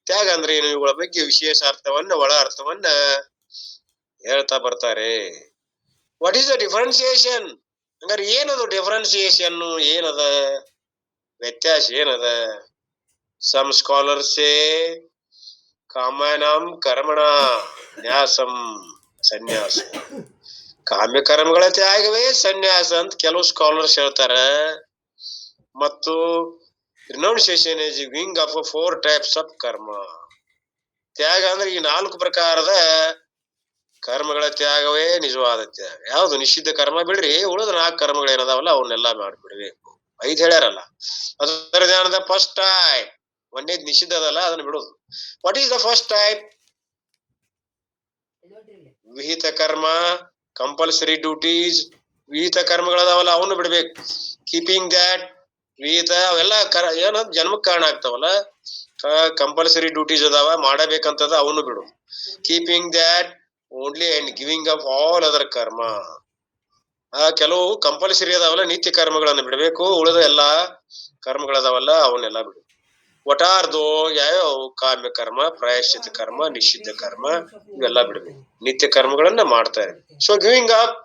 ತ್ಯಾಗ ಅಂದ್ರೆ ಏನು, ಇವುಗಳ ಬಗ್ಗೆ ವಿಶೇಷ ಅರ್ಥವನ್ನ, ಒಳ ಅರ್ಥವನ್ನ ಹೇಳ್ತಾ ಬರ್ತಾರೆ. What is the differentiation? ಹಂಗಾರೆ ಏನದು ಡಿಫರೆನ್ಸಿಯೇಷನ್? ಏನದ ವ್ಯತ್ಯಾಸ? ಏನದ? ಸಮ್ ಸ್ಕಾಲರ್ಸ್ ಸೇ ಕಾಮಾನಾಂ ಕರ್ಮಣ ನ್ಯಾಸಂ ಸನ್ಯಾಸ. ಕಾಮ್ಯ ಕರ್ಮಗಳ ತ್ಯಾಗವೇ ಸನ್ಯಾಸ ಅಂತ ಕೆಲವು ಸ್ಕಾಲರ್ಸ್ ಹೇಳ್ತಾರ. ಮತ್ತು ರಿನೌನ್ಸಿಯೇಷನ್ is wing of 4 types of ಕರ್ಮ. ತ್ಯಾಗ ಅಂದ್ರೆ ಈ 4 ಪ್ರಕಾರದ ಕರ್ಮಗಳ ತ್ಯಾಗವೇ ನಿಜವಾದ ತ್ಯಾಗ. ಯಾವ್ದು? ನಿಷಿದ್ಧ ಕರ್ಮ ಬಿಡ್ರಿ, ಉಳಿದ 4 ಕರ್ಮಗಳು ಏನದಾವಲ್ಲ ಅವನ್ನೆಲ್ಲ ಮಾಡ್ಬಿಡ್ಬೇಕು. 5 ಹೇಳ್ಯಾರಲ್ಲ, ಅದರ ಧ್ಯಾನದ ಫಸ್ಟ್ ಟೈಪ್. ಒಂದೇದ್ ನಿಷಿದ್ಧ ಅದಲ್ಲ, ಅದನ್ನ ಬಿಡೋದು. What is the first type? ವಿಹಿತ ಕರ್ಮ, ಕಂಪಲ್ಸರಿ ಡ್ಯೂಟೀಸ್. ವಿಹಿತ ಕರ್ಮಗಳದಾವಲ್ಲ ಅವನು ಬಿಡ್ಬೇಕು. ಕೀಪಿಂಗ್ ದ್ಯಾಟ್, ವಿಹಿತ ಅವೆಲ್ಲ ಏನ ಜನ್ಮಕ್ ಕಾರಣ ಆಗ್ತಾವಲ್ಲ, ಕಂಪಲ್ಸರಿ ಡ್ಯೂಟೀಸ್ ಅದಾವ ಮಾಡಬೇಕಂತದ, ಅವನು ಬಿಡು. Keeping that only and giving of all other ಕರ್ಮ. ಕೆಲವು ಕಂಪಲ್ಸರಿ ಅದಾವಲ್ಲ ನಿತ್ಯ ಕರ್ಮಗಳನ್ನು ಬಿಡಬೇಕು, ಉಳಿದ ಎಲ್ಲಾ ಕರ್ಮಗಳದಾವಲ್ಲ ಅವನ್ನೆಲ್ಲ ಬಿಡು. ವಾಟ್ ಆರ್ ದೋ? ಯಾವ್ಯಾವ? ಕಾಮ್ಯ ಕರ್ಮ, ಪ್ರಾಯಶ್ಚಿತ ಕರ್ಮ, ನಿಷಿದ್ಧ ಕರ್ಮ, ಇವೆಲ್ಲ ಬಿಡ್ಬೇಕು. ನಿತ್ಯ ಕರ್ಮಗಳನ್ನ ಮಾಡ್ತಾರೆ. ಸೊ ಗಿವಿಂಗ್ ಅಪ್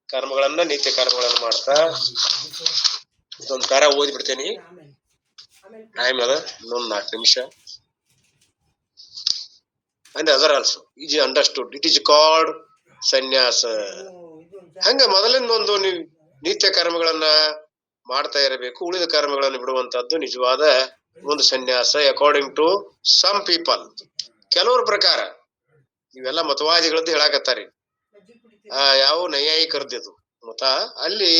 ಕರ್ಮಗಳನ್ನ, ನಿತ್ಯ ಕರ್ಮಗಳನ್ನ ಮಾಡ್ತಾ ಇದೊಂದು ಕಾರ ಓದಿ ಬಿಡ್ತೇನಿ. ಟೈಮ್ ಅದ ಇನ್ನೊಂದು 4 ನಿಮಿಷ. And other also is understood. It is called ಸನ್ಯಾಸ. ಹಂಗ ಮೊದಲಿಂದೊಂದು ನಿತ್ಯ ಕರ್ಮಗಳನ್ನ ಮಾಡ್ತಾ ಇರಬೇಕು, ಉಳಿದ ಕರ್ಮಗಳನ್ನು ಬಿಡುವಂತದ್ದು ನಿಜವಾದ ಒಂದು ಸನ್ಯಾಸ. ಅಕಾರ್ಡಿಂಗ್ ಟು ಸಮ್ ಪೀಪಲ್, ಕೆಲವ್ರ ಪ್ರಕಾರ. ಇವೆಲ್ಲ ಮತವಾದಿಗಳದ್ದು ಹೇಳಾಕತ್ತಾರೆ. ಯಾವ ನೈಯಾಯಿಕರದ್ದು ಮತ. ಅಲ್ಲಿ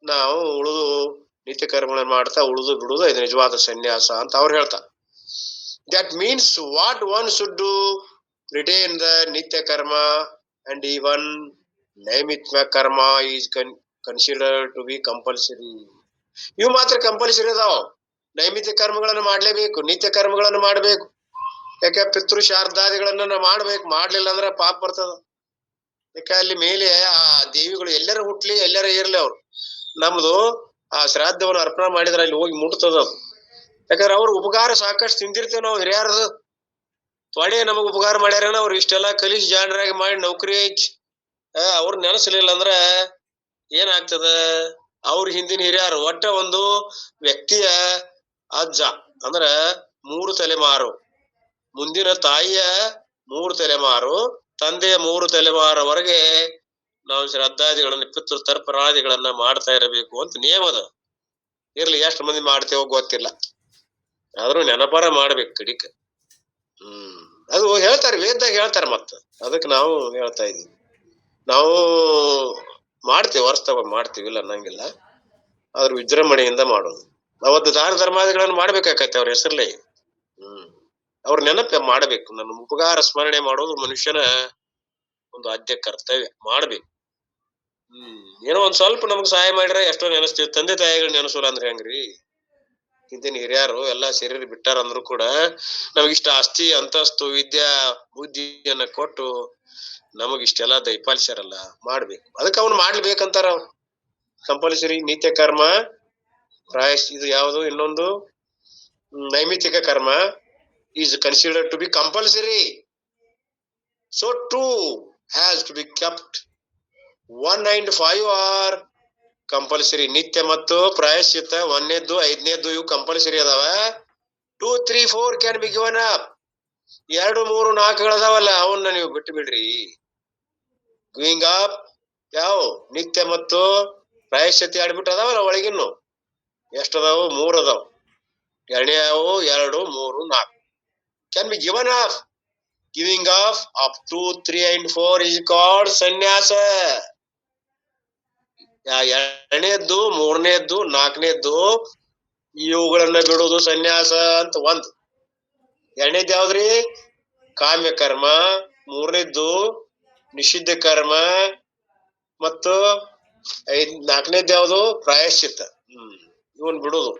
ನಾವು ಉಳಿದು ನಿತ್ಯ ಕರ್ಮಗಳನ್ನ ಮಾಡ್ತಾ ಉಳಿದು ಬಿಡುವುದು ಇದು ನಿಜವಾದ ಸನ್ಯಾಸ ಅಂತ ಅವ್ರು ಹೇಳ್ತಾರೆ. That means what one should do, retain the nitya karma, and even naimitya karma is considered to be compulsory. ಇವು ಮಾತ್ರ ಕಂಪಲ್ಸರಿ ಅದಾವ. ನೈಮಿತ್ಯ ಕರ್ಮಗಳನ್ನು ಮಾಡ್ಲೇಬೇಕು, ನಿತ್ಯ ಕರ್ಮಗಳನ್ನು ಮಾಡ್ಬೇಕು. ಯಾಕೆ? ಪಿತೃ ಶಾರ್ದಾದಿಗಳನ್ನ ನಾವು ಮಾಡ್ಬೇಕು. ಮಾಡ್ಲಿಲ್ಲ ಅಂದ್ರೆ ಪಾಪ ಬರ್ತದ. ಯಾಕೆ? ಅಲ್ಲಿ ಮೇಲೆ ಆ ದೇವಿಗಳು ಎಲ್ಲರ ಹುಟ್ಲಿ ಎಲ್ಲರ ಇರ್ಲಿ, ಅವ್ರು ನಮ್ದು ಆ ಶ್ರಾದ್ದವನ್ನು ಅರ್ಪಣೆ ಮಾಡಿದ್ರೆ ಅಲ್ಲಿ ಹೋಗಿ ಮುಟ್ತದ ಅದು. ಯಾಕಂದ್ರೆ ಅವ್ರ ಉಪಕಾರ ಸಾಕಷ್ಟು ತಿಂದಿರ್ತೇವೆ ನಾವು. ಹಿರಿಯರದು ತೊಡೆ ನಮಗ್ ಉಪಕಾರ ಮಾಡ್ಯಾರ, ಅವ್ರು ಇಷ್ಟೆಲ್ಲಾ ಕಲಿಸಿ ಜಾಣರಾಗಿ ಮಾಡಿ ನೌಕರಿ ಐತಿ. ಅವ್ರ ನೆನಸಲಿಲ್ಲ ಅಂದ್ರ ಏನಾಗ್ತದ? ಅವ್ರ ಹಿಂದಿನ ಹಿರಿಯರು ಒಟ್ಟ ಒಂದು ವ್ಯಕ್ತಿಯ ಅಜ್ಜ ಅಂದ್ರ 3 ತಲೆಮಾರು, ಮುಂದಿನ ತಾಯಿಯ 3 ತಲೆಮಾರು, ತಂದೆಯ 3 ತಲೆಮಾರವರೆಗೆ ನಾವು ಶ್ರದ್ಧಾದಿಗಳನ್ನ, ಪಿತೃ ತರ್ಪಣಾದಿಗಳನ್ನ ಮಾಡ್ತಾ ಇರಬೇಕು ಅಂತ ನಿಯಮದ. ಇರ್ಲಿ, ಎಷ್ಟು ಮಂದಿ ಮಾಡ್ತೇವೋ ಗೊತ್ತಿಲ್ಲ, ಆದ್ರೂ ನೆನಪಾರ ಮಾಡ್ಬೇಕು ಕಡಿಕ. ಅದು ಹೇಳ್ತಾರೆ, ವೇದದಾಗ ಹೇಳ್ತಾರೆ. ಮತ್ತ ಅದಕ್ಕೆ ನಾವು ಹೇಳ್ತಾ ಇದೀವಿ. ನಾವು ಮಾಡ್ತೇವೆ, ವರ್ಷ ಮಾಡ್ತೀವಿ, ಇಲ್ಲ ಅನ್ನಂಗಿಲ್ಲ. ಆದ್ರೂ ವಿಜೃಂಭಣೆಯಿಂದ ಮಾಡೋದು. ಅವತ್ತು ದಾನ ಧರ್ಮಾದಿಗಳನ್ನು ಮಾಡ್ಬೇಕಾಕೈತೆ ಅವ್ರ ಹೆಸರ್ಲೆ. ಅವ್ರ ನೆನಪು ಮಾಡ್ಬೇಕು. ನನ್ನ ಉಪಕಾರ ಸ್ಮರಣೆ ಮಾಡೋದು ಮನುಷ್ಯನ ಒಂದು ಆದ್ಯ ಕರ್ತವ್ಯ, ಮಾಡ್ಬೇಕು. ಏನೋ ಒಂದ್ ಸ್ವಲ್ಪ ನಮ್ಗ್ ಸಹಾಯ ಮಾಡಿದ್ರೆ ಎಷ್ಟೋ ನೆನಸ್ತೀವಿ. ತಂದೆ ತಾಯಿಗಳು ನೆನಸೋಲ್ಲ ಅಂದ್ರೆ ಹೆಂಗ್ರಿ? ಹಿಂದಿನ ಹಿರಿಯರು ಎಲ್ಲಾ ಶರೀರ ಬಿಟ್ಟಾರ ಅಂದ್ರು ಕೂಡ ನಮಗಿಷ್ಟ ಆಸ್ತಿ, ಅಂತಸ್ತು, ವಿದ್ಯಾ ಬುದ್ಧಿಯನ್ನ ಕೊಟ್ಟು ನಮಗಿಷ್ಟೆಲ್ಲಾ ದಯಪಾಲಿಸ್ಯಾರಲ್ಲ, ಮಾಡ್ಬೇಕು. ಅದಕ್ಕೆ ಅವ್ನು ಮಾಡ್ಬೇಕಂತಾರ. ಅವ್ನು ಕಂಪಲ್ಸರಿ ನಿತ್ಯ ಕರ್ಮ, ಇದು ಯಾವುದು ಇನ್ನೊಂದು ನೈಮಿತ್ತಿಕ ಕರ್ಮ is considered to be compulsory. So 2 has to be kept. 1 and 5 are compulsory. ನಿತ್ಯ ಮತ್ತು ಪ್ರಾಯಶ್ಚಿತ್ತ 1ನೇದ್ದು 5ನೇದ್ದು ಇವು ಕಂಪಲ್ಸರಿ ಅದಾವ. 2, 3, 4 ಕ್ಯಾನ್ ಬಿ ಗಿವನ್ ಅಪ್. 2, 3, 4ಗಳದಾವಲ್ಲ ಅವನ್ನ ನೀವು ಬಿಟ್ಟು ಬಿಡ್ರಿ. ಗಿವಿಂಗ್ ಅಪ್ ಯಾವ ನಿತ್ಯ ಮತ್ತು ಪ್ರಾಯಶ್ಚಿತ್ತ ಆಡ್ಬಿಟ್ಟು ಅದಾವಲ್ಲ ಒಳಗಿನ್ನು ಎಷ್ಟದಾವು? 3 ಅದಾವ. ಎರಡನೇ ಯಾವ? 2, 3, 4 can be given up. Giving up to 3 and 4 is called ಸನ್ಯಾಸ. ಎರಡನೇದ್ದು, ಮೂರನೇದ್ದು, ನಾಲ್ಕನೇದ್ದು ಇವುಗಳನ್ನ ಬಿಡುವುದು ಸನ್ಯಾಸ ಅಂತ ಒಂದು. ಎರಡನೇದ್ದು ಯಾವ್ದ್ರಿ? ಕಾಮ್ಯ ಕರ್ಮ. ಮೂರನೇದ್ದು ನಿಷಿದ್ಧ ಕರ್ಮ. ಮತ್ತು ನಾಲ್ಕನೇದ್ದು ಯಾವುದು? ಪ್ರಾಯಶ್ಚಿತ್ತ. ಇವನ್ ಬಿಡುದು.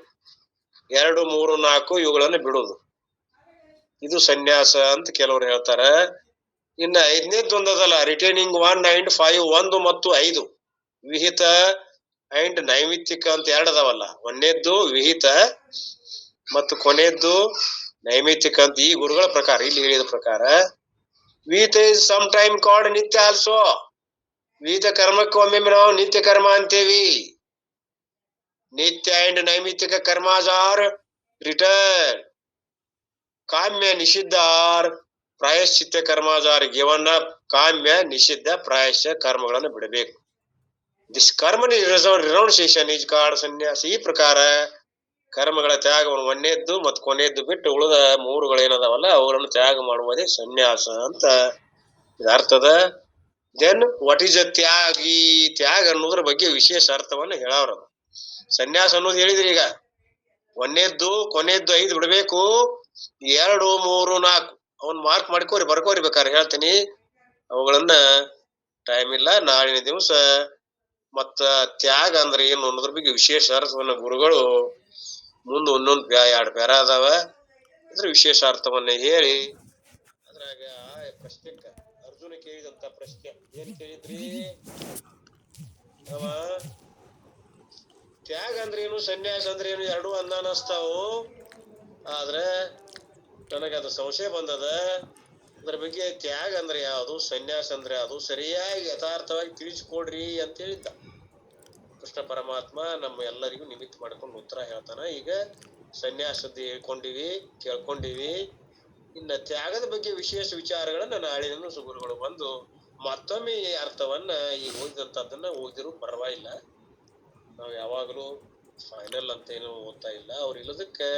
2, 3, 4 ಇವುಗಳನ್ನ ಬಿಡುದು. ಇದು ಸನ್ಯಾಸ ಅಂತ ಕೆಲವರು ಹೇಳ್ತಾರ. ಇನ್ನ 5ನೇದ್ದು ಒಂದದಲ್ಲ, ರಿಟೈನಿಂಗ್ 1 and 5. 1 ಮತ್ತು 5 ವಿಹಿತ ಅಂಡ್ ನೈಮಿತ್ತಿಕ ಅಂತ 2 ಅದಾವಲ್ಲ. ಒಂದನೇದ್ದು ವಿಹಿತ ಮತ್ತು ಕೊನೆಯದ್ದು ನೈಮಿತ್ತಿಕ ಅಂತ ಈ ಗುರುಗಳ ಪ್ರಕಾರ, ಇಲ್ಲಿ ಹೇಳಿದ ಪ್ರಕಾರ. ವಿಹಿತ ಇಸ್ ಸಮ್ ಟೈಮ್ ಕಾಲ್ಡ್ ನಿತ್ಯ ಆಲ್ಸೋ. ವಿಹಿತ ಕರ್ಮಕ್ಕೆ ಒಮ್ಮೆ ನಾವು ನಿತ್ಯ ಕರ್ಮ ಅಂತೇವಿ. ನಿತ್ಯ ಅಂಡ್ ನೈಮಿತ್ತಿಕ ಕರ್ಮಾಸ್ ಆರ್ ರಿಟರ್ನ್. ಕಾಮ್ಯ ನಿಷಿದ್ಧ ಆರ್ ಪ್ರಾಯಶ್ಚಿತ್ತ ಕರ್ಮಾಸ್ ಆರ್ ಗಿವನ್ ಅಪ್. ಕಾಮ್ಯ ನಿಷಿದ್ಧ ಪ್ರಾಯಶ್ಚಿತ್ತ ಕರ್ಮಗಳನ್ನು ಬಿಡಬೇಕು. ದಿಸ್ ಕರ್ಮ ರಿನೌನ್ಸಿಯೇಷನ್ ಈಸ್ ಕಾಲ್ಡ್ ಸನ್ಯಾಸ. ಈ ಪ್ರಕಾರ ಕರ್ಮಗಳ ತ್ಯಾಗವನ್ನು ಒಂದನೇದ್ದು ಮತ್ತು ಕೊನೆಯದ್ದು ಬಿಟ್ಟು ಉಳಿದ 3ಗಳೇನದಾವಲ್ಲ ಅವುಗಳನ್ನು ತ್ಯಾಗ ಮಾಡುವುದೇ ಸನ್ಯಾಸ ಅಂತ ಅರ್ಥದ. ದೆನ್ ವಾಟ್ ಈಸ್ ಅ ತ್ಯಾಗಿ? ತ್ಯಾಗ ಅನ್ನೋದ್ರ ಬಗ್ಗೆ ವಿಶೇಷ ಅರ್ಥವನ್ನು ಹೇಳವ್ರ. ಸನ್ಯಾಸ ಅನ್ನೋದು ಹೇಳಿದ್ರಿ ಈಗ. ಒಂದನೇದ್ದು ಕೊನೆಯದ್ದು 5 ಬಿಡಬೇಕು. 2, 3, 4 ಅವನ್ ಮಾರ್ಕ್ ಮಾಡ್ಕೋರಿ, ಬರ್ಕೋರಿ, ಬೇಕಾದ್ರೆ ಹೇಳ್ತೀನಿ. ಅವುಗಳನ್ನ ಟೈಮ್ ಇಲ್ಲ, ನಾಳಿನ ದಿವಸ ಮತ್ತ ತ್ಯಾಗ ಅಂದ್ರೆ ಏನು ಅನ್ನೋದ್ರ ಬಗ್ಗೆ ವಿಶೇಷ ಅರ್ಥವನ್ನ ಗುರುಗಳು ಮುಂದೆ ಒಂದೊಂದು 2 ಪ್ಯಾರ ಅದಾವ ಅದ್ರ ವಿಶೇಷ ಅರ್ಥವನ್ನ ಹೇಳಿ ಅದ್ರಾಗ ಪ್ರಶ್ನೆಕ್ಕ ಅರ್ಜುನ ಕೇಳಿದಂತ ಪ್ರಶ್ನೆ ಏನ್ ಕೇಳಿದ್ರಿ? ಅವ ತ್ಯಾಗ ಅಂದ್ರೆ ಏನು, ಸನ್ಯಾಸ ಅಂದ್ರೆ ಏನು ಎರಡೂ ಅನ್ನಾನಸ್ತಾವು. ಆದ್ರೆ ನನಗದು ಸಂಶಯ ಬಂದದ. ಅದ್ರ ಬಗ್ಗೆ ತ್ಯಾಗ ಅಂದ್ರೆ ಯಾವುದು, ಸನ್ಯಾಸ ಅಂದ್ರೆ ಯಾವುದು ಸರಿಯಾಗಿ ಯಥಾರ್ಥವಾಗಿ ತಿಳಿಸಿಕೊಡ್ರಿ ಅಂತ ಹೇಳಿದ್ದ. ಕೃಷ್ಣ ಪರಮಾತ್ಮ ನಮ್ಮ ಎಲ್ಲರಿಗೂ ನಿಮಿತ್ತ ಮಾಡ್ಕೊಂಡು ಉತ್ತರ ಹೇಳ್ತಾನ. ಈಗ ಸನ್ಯಾಸದ ಹೇಳ್ಕೊಂಡಿವಿ, ಕೇಳ್ಕೊಂಡಿವಿ. ಇನ್ನ ತ್ಯಾಗದ ಬಗ್ಗೆ ವಿಶೇಷ ವಿಚಾರಗಳನ್ನ ನಾಳಿನ ಗುರುಗಳು ಬಂದು ಮತ್ತೊಮ್ಮೆ ಈ ಅರ್ಥವನ್ನ ಈಗ ಓದಿದಂತದ್ದನ್ನ ಓದಿದ್ರು ಪರವಾಗಿಲ್ಲ. ನಾವು ಯಾವಾಗಲೂ ಫೈನಲ್ ಅಂತ ಏನು ಓದ್ತಾ ಇಲ್ಲ. ಅವ್ರು ಇಲ್ಲದಕ್ಕೆ